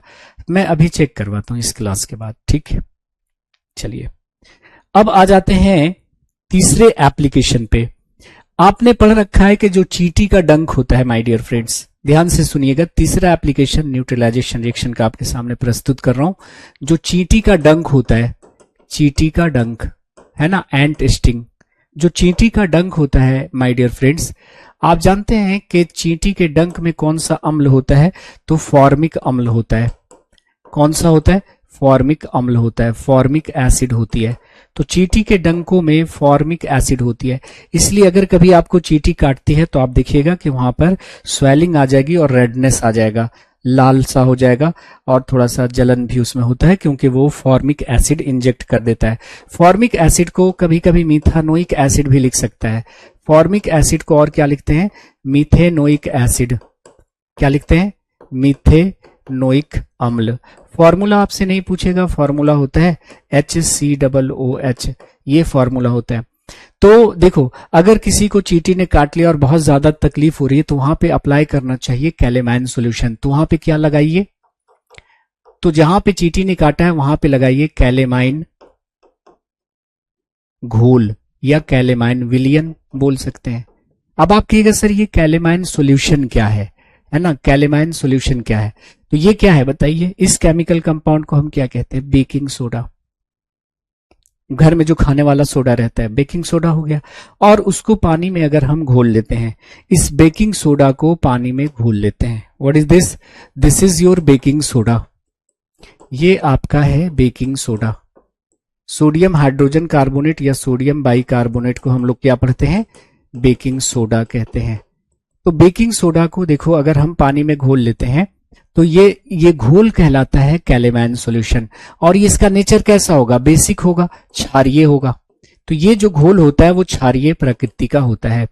मैं अभी चेक करवाता हूं इस क्लास के बाद। ठीक है, चलिए अब आ जाते हैं तीसरे एप्लीकेशन पे। आपने पढ़ रखा है कि जो चींटी का डंक होता है, माय डियर फ्रेंड्स ध्यान से सुनिएगा, तीसरा एप्लीकेशन न्यूट्रलाइजेशन रिएक्शन का आपके सामने प्रस्तुत कर रहा हूं। जो चींटी का डंक होता है, चींटी का डंक है ना, एंट स्टिंग, जो चींटी का डंक होता है माय डियर फ्रेंड्स, आप जानते हैं कि चींटी के डंक में कौन सा अम्ल होता है? तो फॉर्मिक अम्ल होता है। कौन सा होता है? फॉर्मिक अम्ल होता है, फॉर्मिक एसिड होती है। तो चींटी के डंकों में फॉर्मिक एसिड होती है। इसलिए अगर कभी आपको चींटी काटती है तो आप देखिएगा कि वहां पर स्वेलिंग आ जाएगी और रेडनेस आ जाएगा, लाल सा हो जाएगा, और थोड़ा सा जलन भी उसमें होता है, क्योंकि वो फॉर्मिक एसिड इंजेक्ट कर देता है। फॉर्मिक एसिड को कभी कभी मीथानोइक एसिड भी लिख सकता है। फॉर्मिक एसिड को और क्या लिखते हैं? Methanoic acid. क्या लिखते हैं? मीथेनोइक अम्ल। फॉर्मूला आपसे नहीं पूछेगा, फॉर्मूला होता है HCOOH, ये फॉर्मूला होता है। तो देखो, अगर किसी को चींटी ने काट लिया और बहुत ज्यादा तकलीफ हो रही है तो वहां पे अप्लाई करना चाहिए कैलेमाइन सॉल्यूशन। तो वहां पे क्या लगाइए? तो जहां पे चींटी ने काटा है वहां पे लगाइए कैलेमाइन घोल, या कैलेमाइन विलियन बोल सकते हैं। अब आप कहिएगा सर ये कैलेमाइन सॉल्यूशन क्या है ना, कैलेमाइन सॉल्यूशन क्या है? तो ये क्या है बताइए? इस केमिकल कंपाउंड को हम क्या कहते हैं? Baking soda. घर में जो खाने वाला सोडा रहता है, बेकिंग सोडा हो गया। और उसको पानी में अगर हम घोल लेते हैं, इस बेकिंग सोडा को पानी में घोल लेते हैं, what is this? This is your baking soda. ये आपका है baking soda. Sodium hydrogen carbonate या सोडियम बाइकार्बोनेट को हम लोग क्या पढ़ते हैं? बेकिंग सोडा कहते हैं। तो बेकिंग सोडा को देखो अगर हम पानी में घोल लेते हैं तो ये घोल कहलाता है कैलेमाइन सॉल्यूशन। और ये इसका नेचर कैसा होगा? बेसिक होगा, क्षारीय होगा। तो ये जो घोल होता है वो क्षारीय प्रकृति का होता है।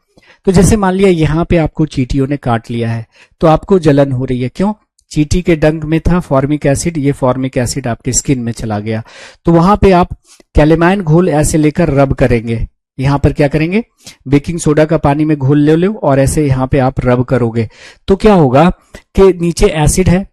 तो जैसे मान लिया यहाँ पे आपको चींटियों ने काट लिया है तो आपको जलन हो रही है, क्यों? चींटी के डंक में था फॉर्मिक एसिड, ये फॉर्मिक एसिड आपके स्किन में चला गया। तो वहां पे आप कैलेमाइन घोल ऐसे लेकर रब करेंगे। यहां पर क्या करेंगे? बेकिंग सोडा का पानी में घोल ले लो और ऐसे यहां पे आप रब करोगे तो क्या होगा कि नीचे एसिड है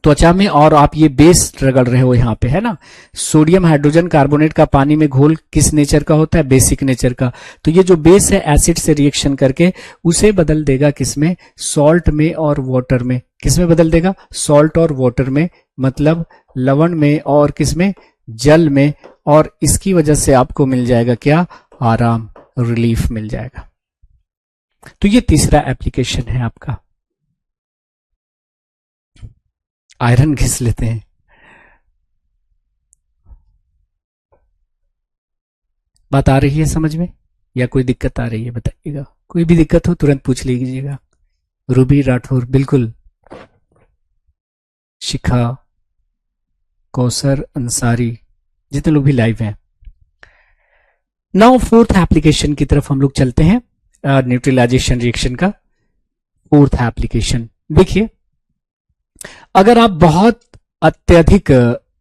त्वचा में और आप ये बेस रगड़ रहे हो यहाँ पे, है ना। सोडियम हाइड्रोजन कार्बोनेट का पानी में घोल किस नेचर का होता है? बेसिक नेचर का। तो ये जो बेस है एसिड से रिएक्शन करके उसे बदल देगा किसमें? सॉल्ट में और वाटर में। किसमें बदल देगा? सॉल्ट और वाटर में, मतलब लवण में और किसमें? जल में। और इसकी वजह से आपको मिल जाएगा क्या? आराम, रिलीफ मिल जाएगा। तो ये तीसरा एप्लीकेशन है आपका। आयरन घिस लेते हैं। बात आ रही है समझ में या कोई दिक्कत आ रही है बताइएगा। कोई भी दिक्कत हो तुरंत पूछ लीजिएगा। रूबी राठौर, बिल्कुल। शिखा, कौसर अंसारी, जितने लोग भी लाइव हैं। नाउ फोर्थ एप्लीकेशन की तरफ हम लोग चलते हैं, न्यूट्रलाइजेशन रिएक्शन का फोर्थ एप्लीकेशन। देखिए, अगर आप बहुत अत्यधिक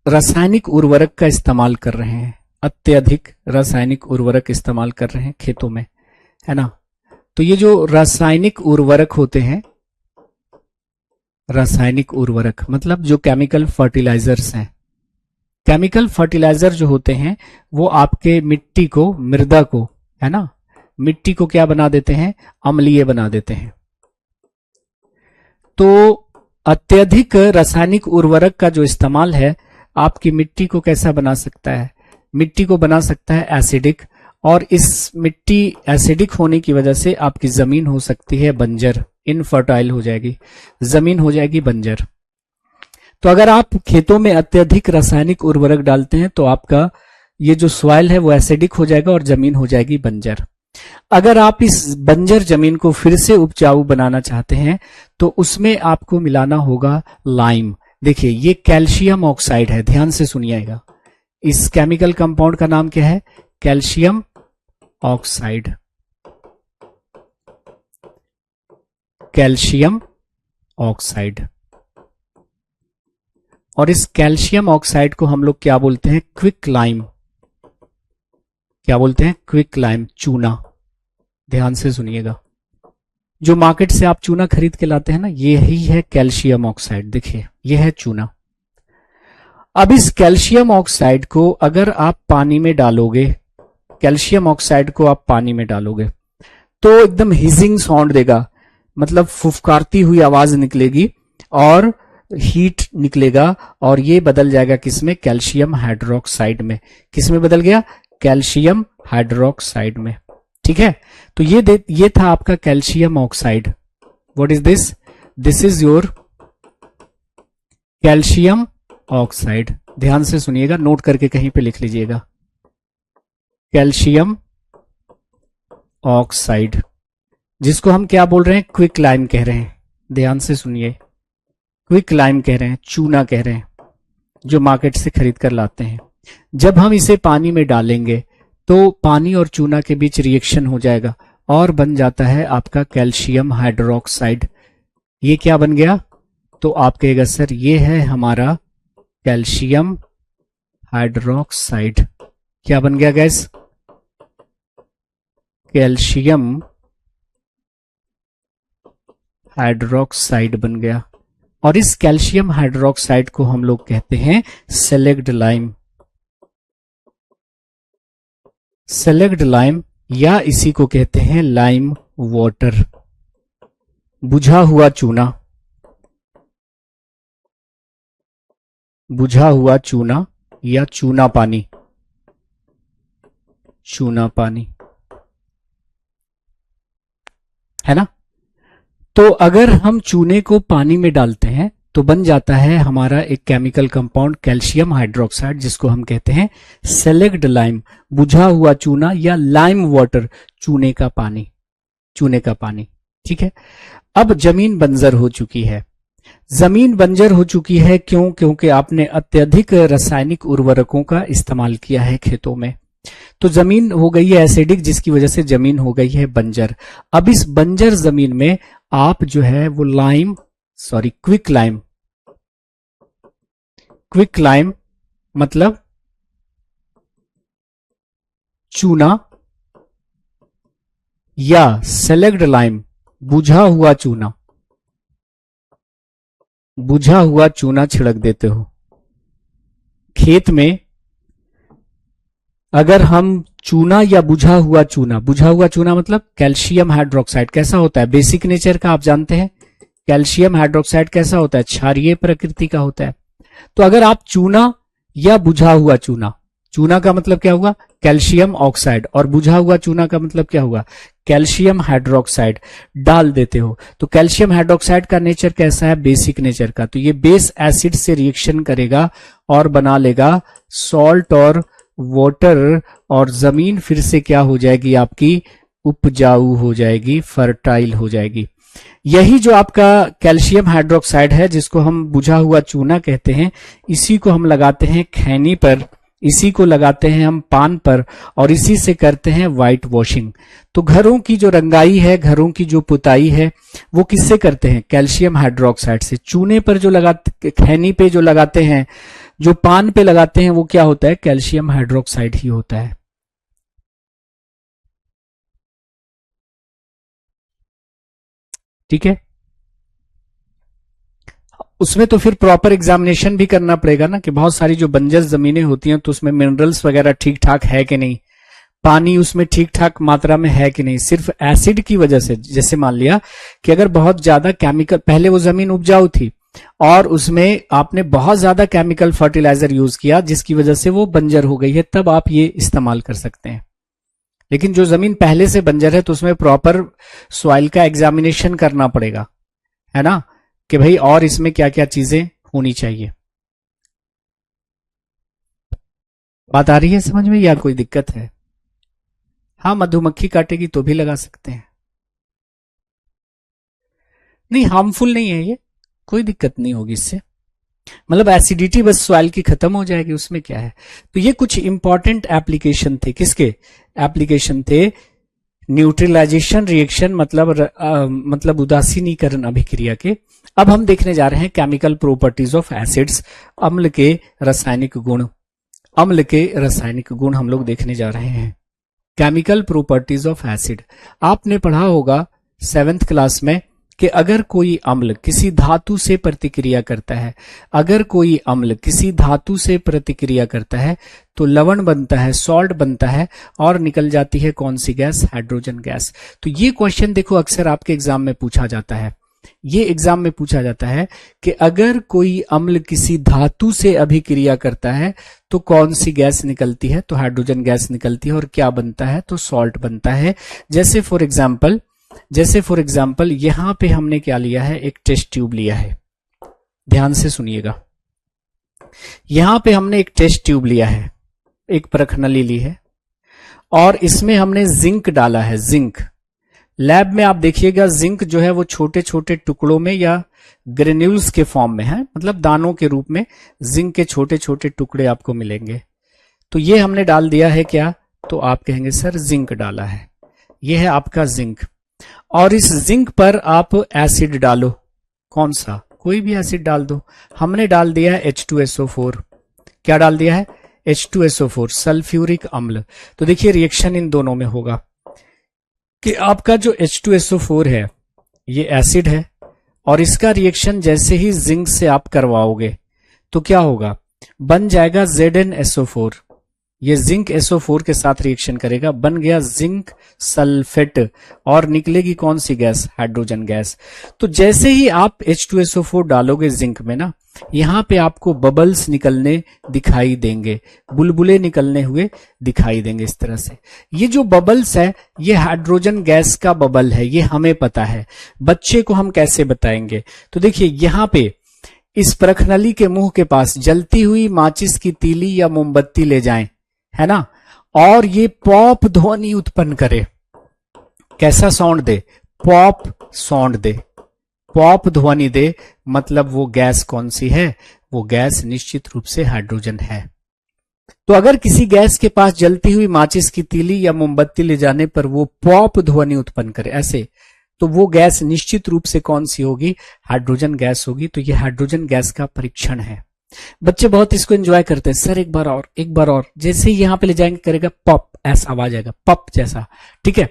रासायनिक उर्वरक का इस्तेमाल कर रहे हैं, अत्यधिक रासायनिक उर्वरक इस्तेमाल कर रहे हैं खेतों में, है ना, तो ये जो रासायनिक उर्वरक होते हैं, रासायनिक उर्वरक मतलब जो केमिकल फर्टिलाइजर्स हैं, केमिकल फर्टिलाइजर जो होते हैं वो आपके मिट्टी को, मृदा को, है ना, मिट्टी को क्या बना देते हैं? अम्लीय बना देते हैं। तो अत्यधिक रासायनिक उर्वरक का जो इस्तेमाल है आपकी मिट्टी को कैसा बना सकता है? मिट्टी को बना सकता है एसिडिक, और इस मिट्टी एसिडिक होने की वजह से आपकी जमीन हो सकती है बंजर, इनफर्टाइल हो जाएगी, जमीन हो जाएगी बंजर। तो अगर आप खेतों में अत्यधिक रासायनिक उर्वरक डालते हैं तो आपका ये जो सॉइल है वो एसिडिक हो जाएगा और जमीन हो जाएगी बंजर। अगर आप इस बंजर जमीन को फिर से उपजाऊ बनाना चाहते हैं तो उसमें आपको मिलाना होगा लाइम। देखिए ये कैल्शियम ऑक्साइड है, ध्यान से सुनिएगा। इस केमिकल कंपाउंड का नाम क्या है? Calcium oxide. Calcium oxide. और इस कैल्शियम ऑक्साइड को हम लोग क्या बोलते हैं? Quick lime. क्या बोलते हैं? क्विक लाइम, चूना। ध्यान से सुनिएगा, जो मार्केट से आप चूना खरीद के लाते हैं ना, ये ही है कैल्शियम ऑक्साइड। देखिए ये है चूना। अब इस कैल्शियम ऑक्साइड को अगर आप पानी में डालोगे, कैल्शियम ऑक्साइड को आप पानी में डालोगे तो एकदम हिजिंग साउंड देगा, मतलब फुफकारती हुई आवाज निकलेगी और हीट निकलेगा, और ये बदल जाएगा किसमें? कैल्शियम हाइड्रोक्साइड में। किसमें बदल गया? कैल्शियम हाइड्रोक्साइड में। ठीक है, तो ये था आपका calcium oxide. What is this? This is your calcium oxide. ध्यान से सुनिएगा, नोट करके कहीं पे लिख लीजिएगा, कैल्शियम ऑक्साइड, जिसको हम क्या बोल रहे हैं? क्विक लाइम कह रहे हैं। ध्यान से सुनिए, क्विक लाइम कह रहे हैं, चूना कह रहे हैं, जो मार्केट से खरीद कर लाते हैं। जब हम इसे पानी में डालेंगे तो पानी और चूना के बीच रिएक्शन हो जाएगा और बन जाता है आपका कैल्शियम हाइड्रोक्साइड। ये क्या बन गया? तो आप कहेगा सर ये है हमारा कैल्शियम हाइड्रोक्साइड। क्या बन गया गैस? कैल्शियम हाइड्रोक्साइड बन गया। और इस कैल्शियम हाइड्रोक्साइड को हम लोग कहते हैं सेलेक्ट लाइम। सेलेक्ट लाइम, या इसी को कहते हैं लाइम वाटर, बुझा हुआ चूना। बुझा हुआ चूना या चूना पानी। चूना पानी है ना। तो अगर हम चूने को पानी में डालते हैं तो बन जाता है हमारा एक केमिकल कंपाउंड कैल्शियम हाइड्रोक्साइड, जिसको हम कहते हैं सेलेक्ट लाइम, बुझा हुआ चूना या लाइम वाटर, चूने का पानी। चूने का पानी। ठीक है, अब जमीन बंजर हो चुकी है। जमीन बंजर हो चुकी है क्यों? क्योंकि आपने अत्यधिक रासायनिक उर्वरकों का इस्तेमाल किया है खेतों में, तो जमीन हो गई है एसिडिक, जिसकी वजह से जमीन हो गई है बंजर। अब इस बंजर जमीन में आप जो है वो क्विक लाइम, क्विक लाइम मतलब चूना, या सेलेक्ट लाइम, बुझा हुआ चूना, बुझा हुआ चूना छिड़क देते हो खेत में। अगर हम चूना या बुझा हुआ चूना मतलब कैल्शियम हाइड्रोक्साइड कैसा होता है? बेसिक नेचर का आप जानते हैं, कैल्शियम हाइड्रोक्साइड कैसा होता है? क्षारीय प्रकृति का होता है। तो अगर आप चूना या बुझा हुआ चूना का मतलब क्या हुआ? कैल्शियम ऑक्साइड, और बुझा हुआ चूना का मतलब क्या हुआ? कैल्शियम हाइड्रोक्साइड डाल देते हो। तो कैल्शियम हाइड्रोक्साइड का नेचर कैसा है? बेसिक नेचर का। तो ये बेस एसिड से रिएक्शन करेगा और बना लेगा सॉल्ट और वाटर, और जमीन फिर से क्या हो जाएगी? आपकी उपजाऊ हो जाएगी, फर्टाइल हो जाएगी। यही जो आपका कैल्शियम हाइड्रोक्साइड है, जिसको हम बुझा हुआ चूना कहते हैं, इसी को हम लगाते हैं खैनी पर, इसी को लगाते हैं हम पान पर, और इसी से करते हैं व्हाइट वॉशिंग। तो घरों की जो रंगाई है, घरों की जो पुताई है, वो किससे करते हैं? कैल्शियम हाइड्रोक्साइड से। चूने पर जो लगाते, खैनी पे जो लगाते हैं, जो पान पे लगाते हैं, वो क्या होता है? कैल्शियम हाइड्रोक्साइड ही होता है। ठीक है, उसमें तो फिर प्रॉपर एग्जामिनेशन भी करना पड़ेगा ना, कि बहुत सारी जो बंजर जमीनें होती हैं तो उसमें मिनरल्स वगैरह ठीक ठाक है कि नहीं, पानी उसमें ठीक ठाक मात्रा में है कि नहीं। सिर्फ एसिड की वजह से, जैसे मान लिया कि अगर बहुत ज्यादा केमिकल, पहले वो जमीन उपजाऊ थी, और उसमें आपने बहुत ज्यादा केमिकल फर्टिलाइजर यूज किया जिसकी वजह से वो बंजर हो गई है, तब आप ये इस्तेमाल कर सकते हैं। लेकिन जो जमीन पहले से बंजर है तो उसमें प्रॉपर सॉइल का एग्जामिनेशन करना पड़ेगा, है ना, कि भाई और इसमें क्या क्या चीजें होनी चाहिए। बात आ रही है समझ में या कोई दिक्कत है? हाँ, मधुमक्खी काटेगी तो भी लगा सकते हैं। नहीं, हार्मफुल नहीं है ये, कोई दिक्कत नहीं होगी इससे। मतलब एसिडिटी बस सॉइल की खत्म हो जाएगी, उसमें क्या है। तो ये कुछ इंपॉर्टेंट एप्लीकेशन थे, किसके एप्लीकेशन थे? न्यूट्रलाइजेशन रिएक्शन, मतलब उदासीनीकरण अभिक्रिया के। अब हम देखने जा रहे हैं केमिकल प्रॉपर्टीज ऑफ एसिड्स, अम्ल के रासायनिक गुण। अम्ल के रासायनिक गुण हम लोग देखने जा रहे हैं। केमिकल प्रॉपर्टीज ऑफ एसिड, आपने पढ़ा होगा 7th क्लास में कि अगर कोई अम्ल किसी धातु से प्रतिक्रिया करता है, अगर कोई अम्ल किसी धातु से प्रतिक्रिया करता है तो लवण बनता है, सॉल्ट बनता है, और निकल जाती है कौन सी गैस? Hydrogen gas. तो ये क्वेश्चन देखो अक्सर आपके एग्जाम में पूछा जाता है, ये एग्जाम में पूछा जाता है कि अगर कोई अम्ल किसी धातु से अभिक्रिया करता है तो कौन सी गैस निकलती है? तो हाइड्रोजन गैस निकलती है, और क्या बनता है? तो सॉल्ट बनता है। जैसे फॉर एग्जाम्पल यहां पे हमने क्या लिया है? एक टेस्ट ट्यूब लिया है, ध्यान से सुनिएगा। यहां पे हमने एक टेस्ट ट्यूब लिया है, एक परखनली ली है, और इसमें हमने जिंक डाला है। जिंक लैब में आप देखिएगा, जिंक जो है वो छोटे छोटे टुकड़ों में या ग्रेन्यूल्स के फॉर्म में है, मतलब दानों के रूप में जिंक के छोटे छोटे टुकड़े आपको मिलेंगे। तो ये हमने डाल दिया है क्या? तो आप कहेंगे सर जिंक डाला है। ये है आपका जिंक, और इस जिंक पर आप एसिड डालो, कौन सा? कोई भी एसिड डाल दो। हमने डाल दिया है H2SO4। क्या डाल दिया है? H2SO4, सल्फ्यूरिक अम्ल। तो देखिए रिएक्शन इन दोनों में होगा कि आपका जो H2SO4 है ये एसिड है, और इसका रिएक्शन जैसे ही जिंक से आप करवाओगे तो क्या होगा? बन जाएगा ZnSO4। ये जिंक SO4 के साथ रिएक्शन करेगा, बन गया जिंक सल्फेट, और निकलेगी कौन सी गैस? Hydrogen gas. तो जैसे ही आप H2SO4 डालोगे जिंक में ना, यहां पे आपको बबल्स निकलने दिखाई देंगे, बुलबुले निकलने हुए दिखाई देंगे इस तरह से। ये जो बबल्स है ये हाइड्रोजन गैस का बबल है, ये हमें पता है। बच्चे को हम कैसे बताएंगे? तो देखिए यहां पे इस परखनली के मुंह के पास जलती हुई माचिस की तीली या मोमबत्ती ले जाएं, है ना, और ये पॉप ध्वनि उत्पन्न करे। कैसा साउंड दे? पॉप साउंड दे, पॉप ध्वनि दे, मतलब वो गैस कौन सी है? वो गैस निश्चित रूप से हाइड्रोजन है। तो अगर किसी गैस के पास जलती हुई माचिस की तीली या मोमबत्ती ले जाने पर वो पॉप ध्वनि उत्पन्न करे ऐसे, तो वो गैस निश्चित रूप से कौन सी होगी? हाइड्रोजन गैस होगी। तो ये हाइड्रोजन गैस का परीक्षण है। बच्चे बहुत इसको एंजॉय करते हैं, सर एक बार और, एक बार और। जैसे ही यहां पे ले जाएंगे करेगा पॉप, ऐसा आवाज आएगा पॉप जैसा, ठीक है।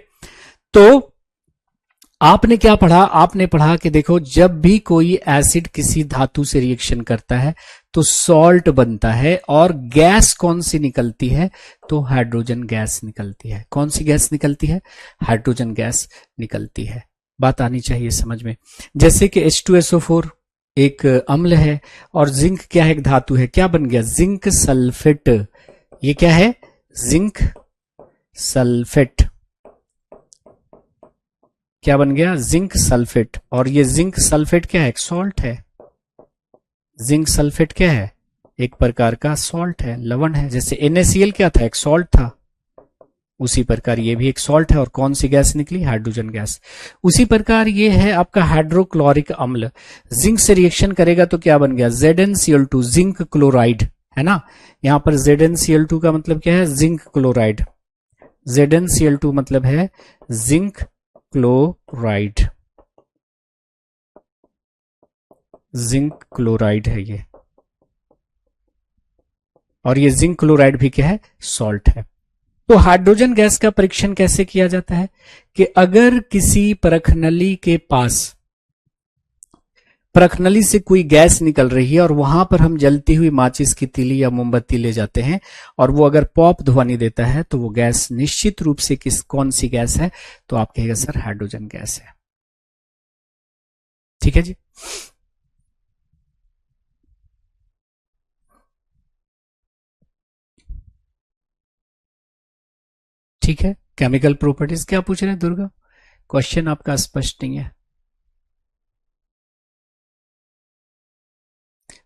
तो आपने क्या पढ़ा? आपने पढ़ा कि देखो जब भी कोई एसिड किसी धातु से रिएक्शन करता है तो सॉल्ट बनता है, और गैस कौन सी निकलती है? तो हाइड्रोजन गैस निकलती है। कौन सी गैस निकलती है? हाइड्रोजन गैस निकलती है। बात आनी चाहिए समझ में। जैसे कि H2SO4 एक अम्ल है, और जिंक क्या है? एक धातु है। क्या बन गया? Zinc sulphate. ये क्या है? Zinc sulphate. क्या बन गया? Zinc sulphate. और ये जिंक सल्फेट क्या है? एक सॉल्ट है। जिंक सल्फेट क्या है? एक प्रकार का सॉल्ट है, लवण है। जैसे NaCl क्या था? एक सॉल्ट था, उसी प्रकार ये भी एक सॉल्ट है। और कौन सी गैस निकली? Hydrogen gas. उसी प्रकार ये है आपका हाइड्रोक्लोरिक अम्ल, जिंक से रिएक्शन करेगा तो क्या बन गया? ZnCl2, जिंक क्लोराइड, है ना। यहां पर ZnCl2 का मतलब क्या है? Zinc chloride. ZnCl2 मतलब है जिंक क्लोराइड, जिंक क्लोराइड है ये। और ये जिंक क्लोराइड भी क्या है? सॉल्ट है। तो हाइड्रोजन गैस का परीक्षण कैसे किया जाता है कि अगर किसी परखनली के पास, परखनली से कोई गैस निकल रही है और वहां पर हम जलती हुई माचिस की तीली या मोमबत्ती ले जाते हैं, और वो अगर पॉप ध्वनि देता है तो वो गैस निश्चित रूप से कौन सी गैस है? तो आप कहेगा सर हाइड्रोजन गैस है। ठीक है जी। ठीक है, केमिकल प्रॉपर्टीज। क्या पूछ रहे हैं दुर्गा? क्वेश्चन आपका स्पष्ट नहीं है।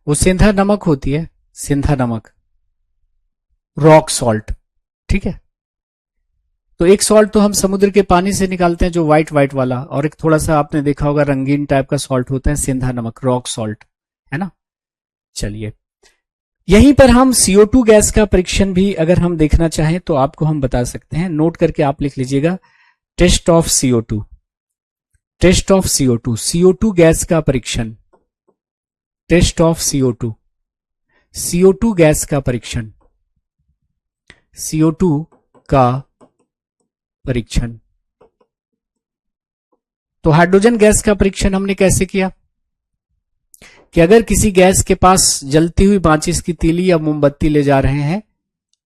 वो सिंधा नमक होती है, सिंधा नमक, रॉक सॉल्ट। ठीक है, तो एक सॉल्ट तो हम समुद्र के पानी से निकालते हैं जो व्हाइट व्हाइट वाला, और एक थोड़ा सा आपने देखा होगा रंगीन टाइप का सॉल्ट होता है सिंधा नमक, रॉक सॉल्ट, है ना। चलिए, यहीं पर हम CO2 गैस का परीक्षण भी अगर हम देखना चाहें तो आपको हम बता सकते हैं। नोट करके आप लिख लीजिएगा, test of CO2, test of CO2, CO2 gas का परीक्षण, test of CO2, CO2 gas का परीक्षण, CO2 का परीक्षण। तो हाइड्रोजन गैस का परीक्षण हमने कैसे किया कि अगर किसी गैस के पास जलती हुई माचिस की तीली या मोमबत्ती ले जा रहे हैं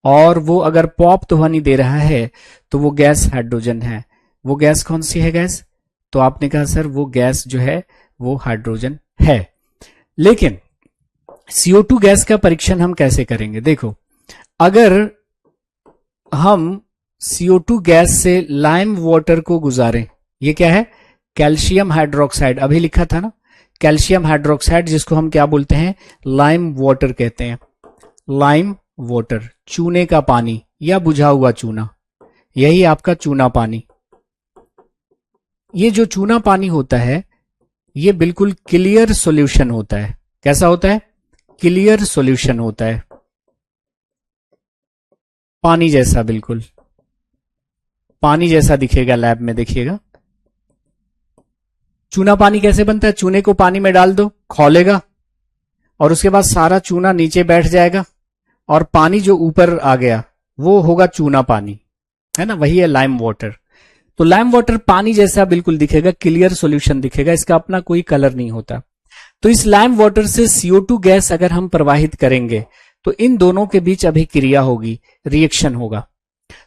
और वो अगर पॉप ध्वनि दे रहा है तो वो गैस हाइड्रोजन है। वो गैस कौन सी है गैस? तो आपने कहा सर वो गैस जो है वो हाइड्रोजन है। लेकिन CO2 गैस का परीक्षण हम कैसे करेंगे? देखो, अगर हम CO2 गैस से लाइम वाटर को गुजारें, ये क्या है? कैल्शियम हाइड्रोक्साइड, अभी लिखा था ना, कैल्शियम हाइड्रोक्साइड, जिसको हम क्या बोलते हैं? लाइम वाटर कहते हैं। लाइम वाटर, चूने का पानी या बुझा हुआ चूना, यही आपका चूना पानी। ये जो चूना पानी होता है ये बिल्कुल क्लियर सॉल्यूशन होता है। कैसा होता है? क्लियर सॉल्यूशन होता है, पानी जैसा, बिल्कुल पानी जैसा दिखेगा लैब में, देखिएगा। चूना पानी कैसे बनता है? चूने को पानी में डाल दो, खौलेगा, और उसके बाद सारा चूना नीचे बैठ जाएगा और पानी जो ऊपर आ गया वो होगा चूना पानी, है ना। वही है लाइम वाटर। तो लाइम वाटर पानी जैसा बिल्कुल दिखेगा, क्लियर सॉल्यूशन दिखेगा, इसका अपना कोई कलर नहीं होता। तो इस लाइम वाटर से CO2 गैस अगर हम प्रवाहित करेंगे तो इन दोनों के बीच अभिक्रिया होगी, रिएक्शन होगा।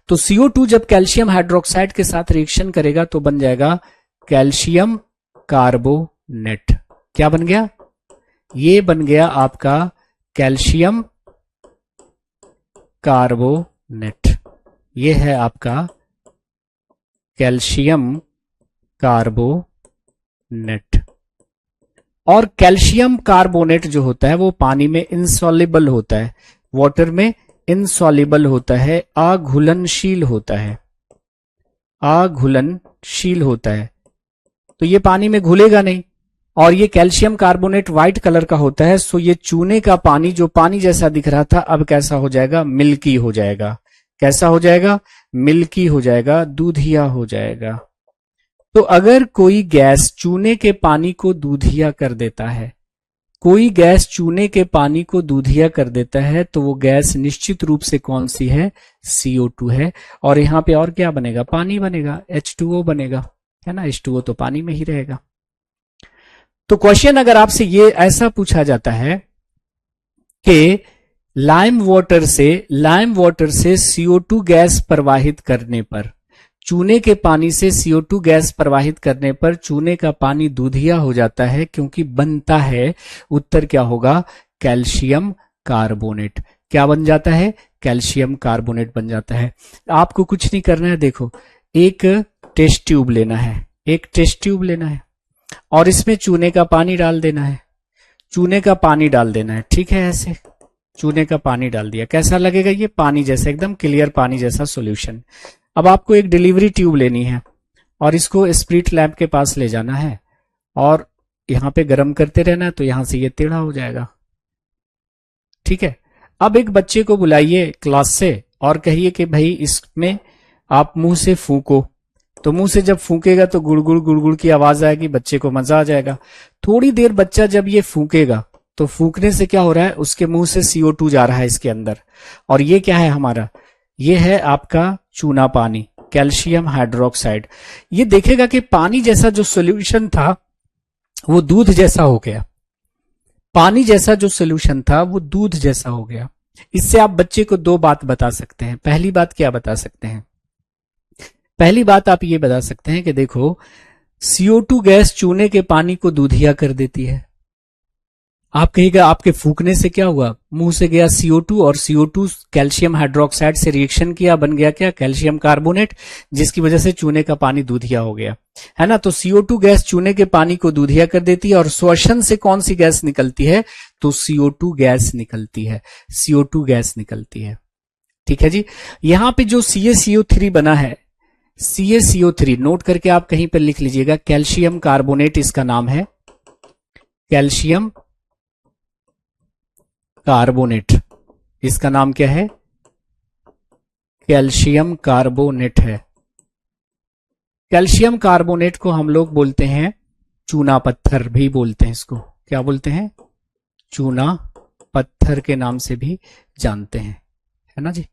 तो CO2 जब कैल्शियम हाइड्रोक्साइड के साथ रिएक्शन करेगा तो बन जाएगा कैल्शियम कार्बोनेट। क्या बन गया? ये बन गया आपका कैल्शियम कार्बोनेट। ये है आपका कैल्शियम कार्बोनेट। और कैल्शियम कार्बोनेट जो होता है वो पानी में इनसॉल्युबल होता है, वाटर में इनसॉल्युबल होता है, अघुलनशील होता है, अघुलनशील होता है। तो ये पानी में घुलेगा नहीं, और ये कैल्शियम कार्बोनेट व्हाइट कलर का होता है। सो ये चूने का पानी जो पानी जैसा दिख रहा था अब कैसा हो जाएगा? मिल्की हो जाएगा। कैसा हो जाएगा? मिल्की हो जाएगा, दूधिया हो जाएगा। तो अगर कोई गैस चूने के पानी को दूधिया कर देता है, कोई गैस चूने के पानी को दूधिया कर देता है, तो वो गैस निश्चित रूप से कौन सी है? CO2 है। और यहां पे और क्या बनेगा? पानी बनेगा, H2O बनेगा, है ना। H2O तो पानी में ही रहेगा। तो क्वेश्चन अगर आपसे ये ऐसा पूछा जाता है कि लाइम वाटर से CO2 गैस प्रवाहित करने पर, चूने के पानी से CO2 गैस प्रवाहित करने पर चूने का पानी दूधिया हो जाता है क्योंकि बनता है, उत्तर क्या होगा? Calcium carbonate. क्या बन जाता है? कैल्शियम कार्बोनेट बन जाता है। आपको कुछ नहीं करना है। देखो, एक टेस्ट ट्यूब लेना है, एक टेस्ट ट्यूब लेना है और इसमें चूने का पानी डाल देना है, चूने का पानी डाल देना है। ठीक है, ऐसे चूने का पानी डाल दिया, कैसा लगेगा? ये पानी जैसा, एकदम क्लियर पानी जैसा सॉल्यूशन। अब आपको एक डिलीवरी ट्यूब लेनी है और इसको स्प्रिट लैम्प के पास ले जाना है और यहां पे गर्म करते रहना है, तो यहां से ये टेढ़ा हो जाएगा। ठीक है, अब एक बच्चे को बुलाइए क्लास से और कहिए कि भाई इसमें आप मुंह से फूंको। तो मुंह से जब फूंकेगा तो गुड़गुड़ गुड़गुड़ की आवाज आएगी, बच्चे को मजा आ जाएगा। थोड़ी देर बच्चा जब ये फूंकेगा तो फूंकने से क्या हो रहा है? उसके मुंह से CO2 जा रहा है इसके अंदर, और ये क्या है हमारा? ये है आपका चूना पानी, कैल्शियम हाइड्रोक्साइड। ये देखेगा कि पानी जैसा जो सॉल्यूशन था वो दूध जैसा हो गया, पानी जैसा जो सॉल्यूशन था वो दूध जैसा हो गया। इससे आप बच्चे को दो बात बता सकते हैं। पहली बात क्या बता सकते हैं? पहली बात आप ये बता सकते हैं कि देखो, CO2 गैस चूने के पानी को दूधिया कर देती है, आप कहिएगा आपके फूकने से क्या हुआ, मुंह से गया CO2 और CO2 कैल्शियम हाइड्रोक्साइड से रिएक्शन किया, बन गया क्या, कैल्शियम कार्बोनेट, जिसकी वजह से चूने का पानी दूधिया हो गया, है ना। तो CO2 गैस चूने के पानी को दूधिया कर देती है और श्वसन से कौन सी गैस निकलती है, तो CO2 गैस निकलती है, CO2 गैस निकलती है। ठीक है जी। यहां पे जो CaCO3 बना है, CaCO3 नोट करके आप कहीं पर लिख लीजिएगा, कैल्शियम कार्बोनेट इसका नाम है, कैल्शियम कार्बोनेट, इसका नाम क्या है, कैल्शियम कार्बोनेट है। कैल्शियम कार्बोनेट को हम लोग बोलते हैं चूना पत्थर भी बोलते हैं, इसको क्या बोलते हैं, चूना पत्थर के नाम से भी जानते हैं, है ना जी।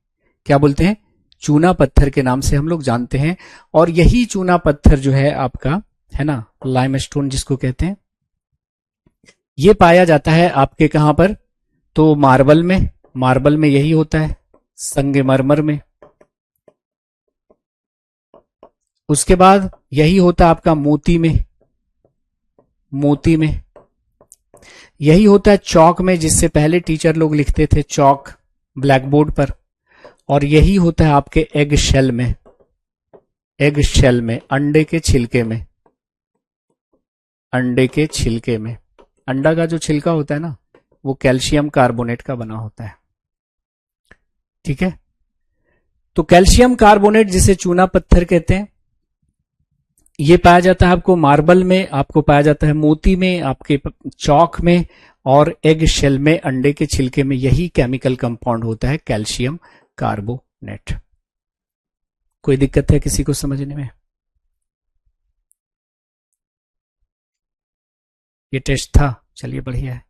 क्या बोलते हैं, चूना पत्थर के नाम से हम लोग जानते हैं। और यही चूना पत्थर जो है आपका, है ना, लाइमस्टोन जिसको कहते हैं, ये पाया जाता है आपके कहां पर, तो मार्बल में, मार्बल में यही होता है, संगमरमर में। उसके बाद यही होता है आपका मोती में, मोती में यही होता है चौक में, जिससे पहले टीचर लोग लिखते थे चौक ब्लैक बोर्ड पर। और यही होता है आपके एग शेल में, एग शेल में, अंडे के छिलके में, अंडे के छिलके में, अंडा का जो छिलका होता है ना, वो कैल्शियम कार्बोनेट का बना होता है। ठीक है। तो कैल्शियम कार्बोनेट जिसे चूना पत्थर कहते हैं, ये पाया जाता है आपको मार्बल में, आपको पाया जाता है मोती में, आपके चौक में, और एग शेल में, अंडे के छिलके में। यही केमिकल कंपाउंड होता है कैल्शियम कार्बोनेट। कोई दिक्कत है किसी को समझने में? ये टेस्ट था, चलिए बढ़िया है।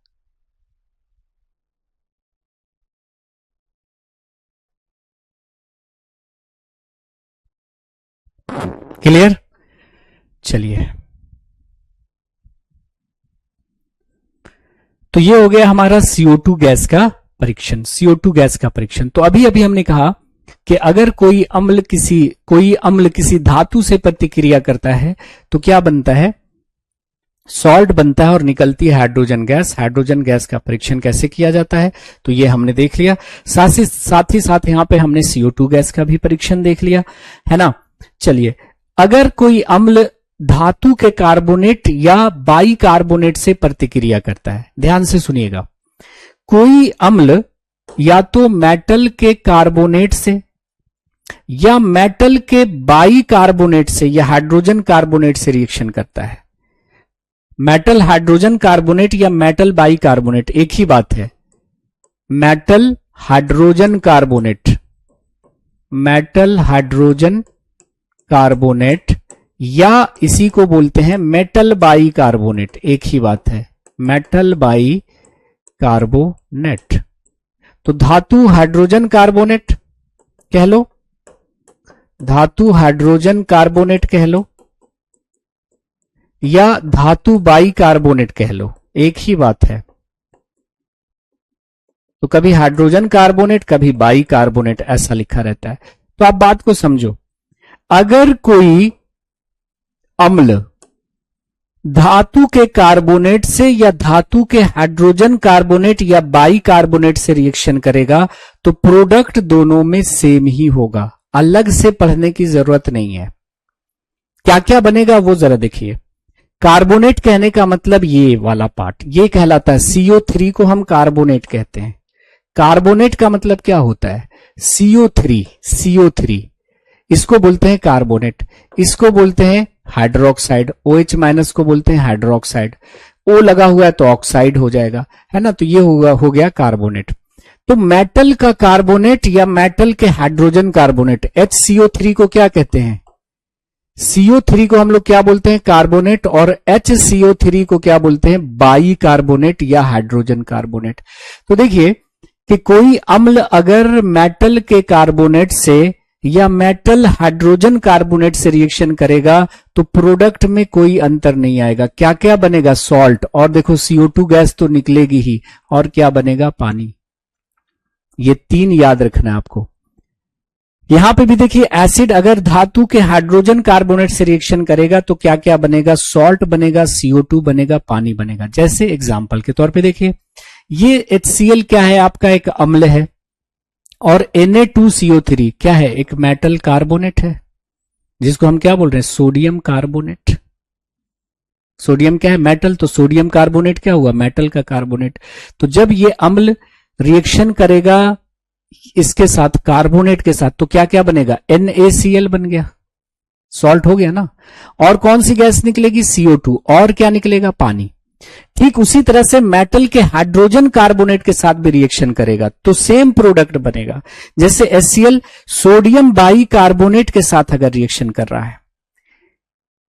क्लियर? चलिए, तो ये हो गया हमारा CO2 गैस का परीक्षण, CO2 गैस का परीक्षण। तो अभी अभी हमने कहा कि अगर कोई अम्ल किसी धातु से प्रतिक्रिया करता है तो क्या बनता है, सॉल्ट बनता है और निकलती है हाइड्रोजन गैस। हाइड्रोजन गैस का परीक्षण कैसे किया जाता है, तो ये हमने देख लिया। साथ ही साथ यहां पे हमने CO2 गैस का भी परीक्षण देख लिया, है ना। चलिए, अगर कोई अम्ल धातु के कार्बोनेट या बाई कार्बोनेट से प्रतिक्रिया करता है, ध्यान से सुनिएगा, कोई अम्ल या तो मेटल के कार्बोनेट से या मेटल के बाई कार्बोनेट से या हाइड्रोजन कार्बोनेट से रिएक्शन करता है। मेटल हाइड्रोजन कार्बोनेट या मेटल बाई कार्बोनेट एक ही बात है। Metal hydrogen carbonate, metal hydrogen carbonate, या इसी को बोलते हैं मेटल बाई कार्बोनेट, एक ही बात है, मेटल बाई कार्बोनेट। तो धातु हाइड्रोजन कार्बोनेट कह लो, धातु हाइड्रोजन कार्बोनेट कह लो, या धातु बाई कार्बोनेट कह लो, एक ही बात है। तो कभी हाइड्रोजन कार्बोनेट, कभी बाई कार्बोनेट, ऐसा लिखा रहता है। तो आप बात को समझो, अगर कोई अम्ल धातु के कार्बोनेट से या धातु के हाइड्रोजन कार्बोनेट या बाई कार्बोनेट से रिएक्शन करेगा तो प्रोडक्ट दोनों में सेम ही होगा, अलग से पढ़ने की जरूरत नहीं है। क्या क्या बनेगा वो जरा देखिए। कार्बोनेट कहने का मतलब ये वाला पार्ट, ये कहलाता है, CO3 को हम कार्बोनेट कहते हैं। कार्बोनेट का मतलब क्या होता है, CO3, इसको बोलते हैं कार्बोनेट, इसको बोलते हैं हाइड्रोक्साइड, OH- को बोलते हैं हाइड्रोक्साइड, O लगा हुआ है तो ऑक्साइड हो जाएगा, है ना। तो ये हो गया कार्बोनेट। तो मेटल का कार्बोनेट या मेटल के हाइड्रोजन कार्बोनेट HCO3 को क्या कहते हैं, CO3 को हम लोग क्या बोलते हैं, कार्बोनेट, और HCO3 को क्या बोलते हैं, बाई कार्बोनेट या हाइड्रोजन कार्बोनेट। तो देखिए कि कोई अम्ल अगर मेटल के कार्बोनेट से या मेटल हाइड्रोजन कार्बोनेट से रिएक्शन करेगा तो प्रोडक्ट में कोई अंतर नहीं आएगा। क्या क्या बनेगा, सॉल्ट, और देखो CO2 गैस तो निकलेगी ही, और क्या बनेगा, पानी। ये तीन याद रखना है आपको, यहां पे भी देखिए एसिड अगर धातु के हाइड्रोजन कार्बोनेट से रिएक्शन करेगा तो क्या क्या बनेगा, सॉल्ट बनेगा, CO2 बनेगा, पानी बनेगा। जैसे एग्जांपल के तौर पे देखिए ये HCl क्या है, आपका एक अम्ल है, और Na2CO3 क्या है, एक मेटल कार्बोनेट है, जिसको हम क्या बोल रहे हैं, सोडियम कार्बोनेट। सोडियम क्या है, मेटल, तो सोडियम कार्बोनेट क्या हुआ, मेटल का कार्बोनेट। तो जब ये अम्ल रिएक्शन करेगा इसके साथ, कार्बोनेट के साथ, तो क्या क्या बनेगा, NaCl बन गया, सॉल्ट हो गया ना। और कौन सी गैस निकलेगी, CO2, और क्या निकलेगा, पानी। ठीक उसी तरह से मेटल के हाइड्रोजन कार्बोनेट के साथ भी रिएक्शन करेगा तो सेम प्रोडक्ट बनेगा। जैसे HCl सोडियम बाई कार्बोनेट के साथ अगर रिएक्शन कर रहा है,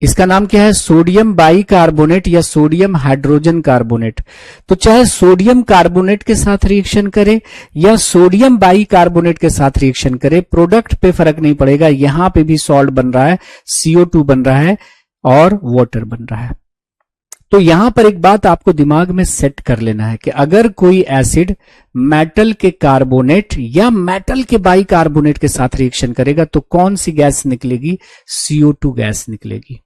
इसका नाम क्या है, सोडियम बाई कार्बोनेट या सोडियम हाइड्रोजन कार्बोनेट। तो चाहे सोडियम कार्बोनेट के साथ रिएक्शन करे या सोडियम बाई कार्बोनेट के साथ रिएक्शन करे, प्रोडक्ट पे फर्क नहीं पड़ेगा, यहां पे भी सॉल्ट बन रहा है, CO2 बन रहा है और वाटर बन रहा है। तो यहां पर एक बात आपको दिमाग में सेट कर लेना है कि अगर कोई एसिड मेटल के कार्बोनेट या मेटल के बाई कार्बोनेट के साथ रिएक्शन करेगा तो कौन सी गैस निकलेगी, CO2 गैस निकलेगी,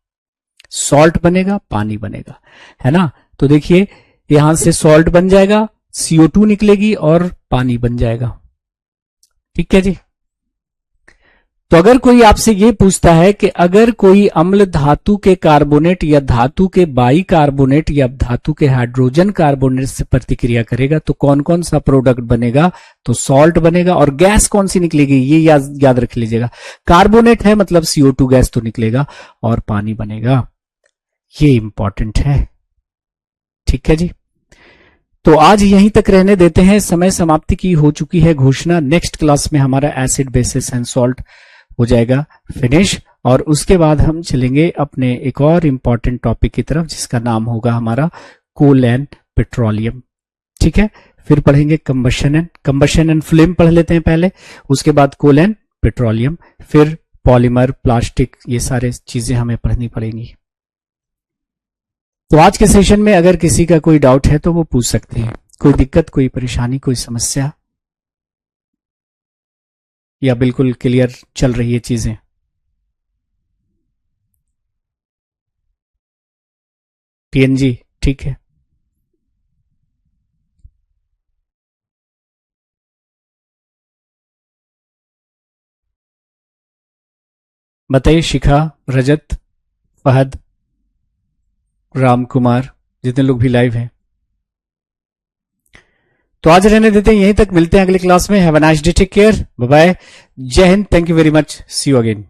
सॉल्ट बनेगा, पानी बनेगा, है ना। तो देखिए यहां से सॉल्ट बन जाएगा, CO2 निकलेगी और पानी बन जाएगा। ठीक है जी। तो अगर कोई आपसे ये पूछता है कि अगर कोई अम्ल धातु के कार्बोनेट या धातु के बाई कार्बोनेट या धातु के हाइड्रोजन कार्बोनेट से प्रतिक्रिया करेगा तो कौन कौन सा प्रोडक्ट बनेगा, तो सॉल्ट बनेगा, और गैस कौन सी निकलेगी, ये याद रख लीजिएगा, कार्बोनेट है मतलब CO2 गैस तो निकलेगा और पानी बनेगा। ये इंपॉर्टेंट है। ठीक है जी। तो आज यहीं तक रहने देते हैं, समय समाप्ति की हो चुकी है घोषणा। नेक्स्ट क्लास में हमारा एसिड, बेसिस एंड सॉल्ट हो जाएगा फिनिश, और उसके बाद हम चलेंगे अपने एक और इंपॉर्टेंट टॉपिक की तरफ जिसका नाम होगा हमारा कोल एंड पेट्रोलियम। ठीक है, फिर पढ़ेंगे कंबशन एंड फ्लेम पढ़ लेते हैं पहले, उसके बाद कोल एंड पेट्रोलियम, फिर पॉलीमर, प्लास्टिक, ये सारे चीजें हमें पढ़नी पड़ेंगी। तो आज के सेशन में अगर किसी का कोई डाउट है तो वो पूछ सकते हैं, कोई दिक्कत, कोई परेशानी, कोई समस्या, या बिल्कुल क्लियर चल रही है चीजें। PNG ठीक है। बताइए, शिखा, रजत, फहद, राम कुमार, जितने लोग भी लाइव हैं। तो आज रहने देते हैं, यहीं तक, मिलते हैं अगली क्लास में। Have a nice day, take care, bye bye, जय हिंद, thank you very much, see you again.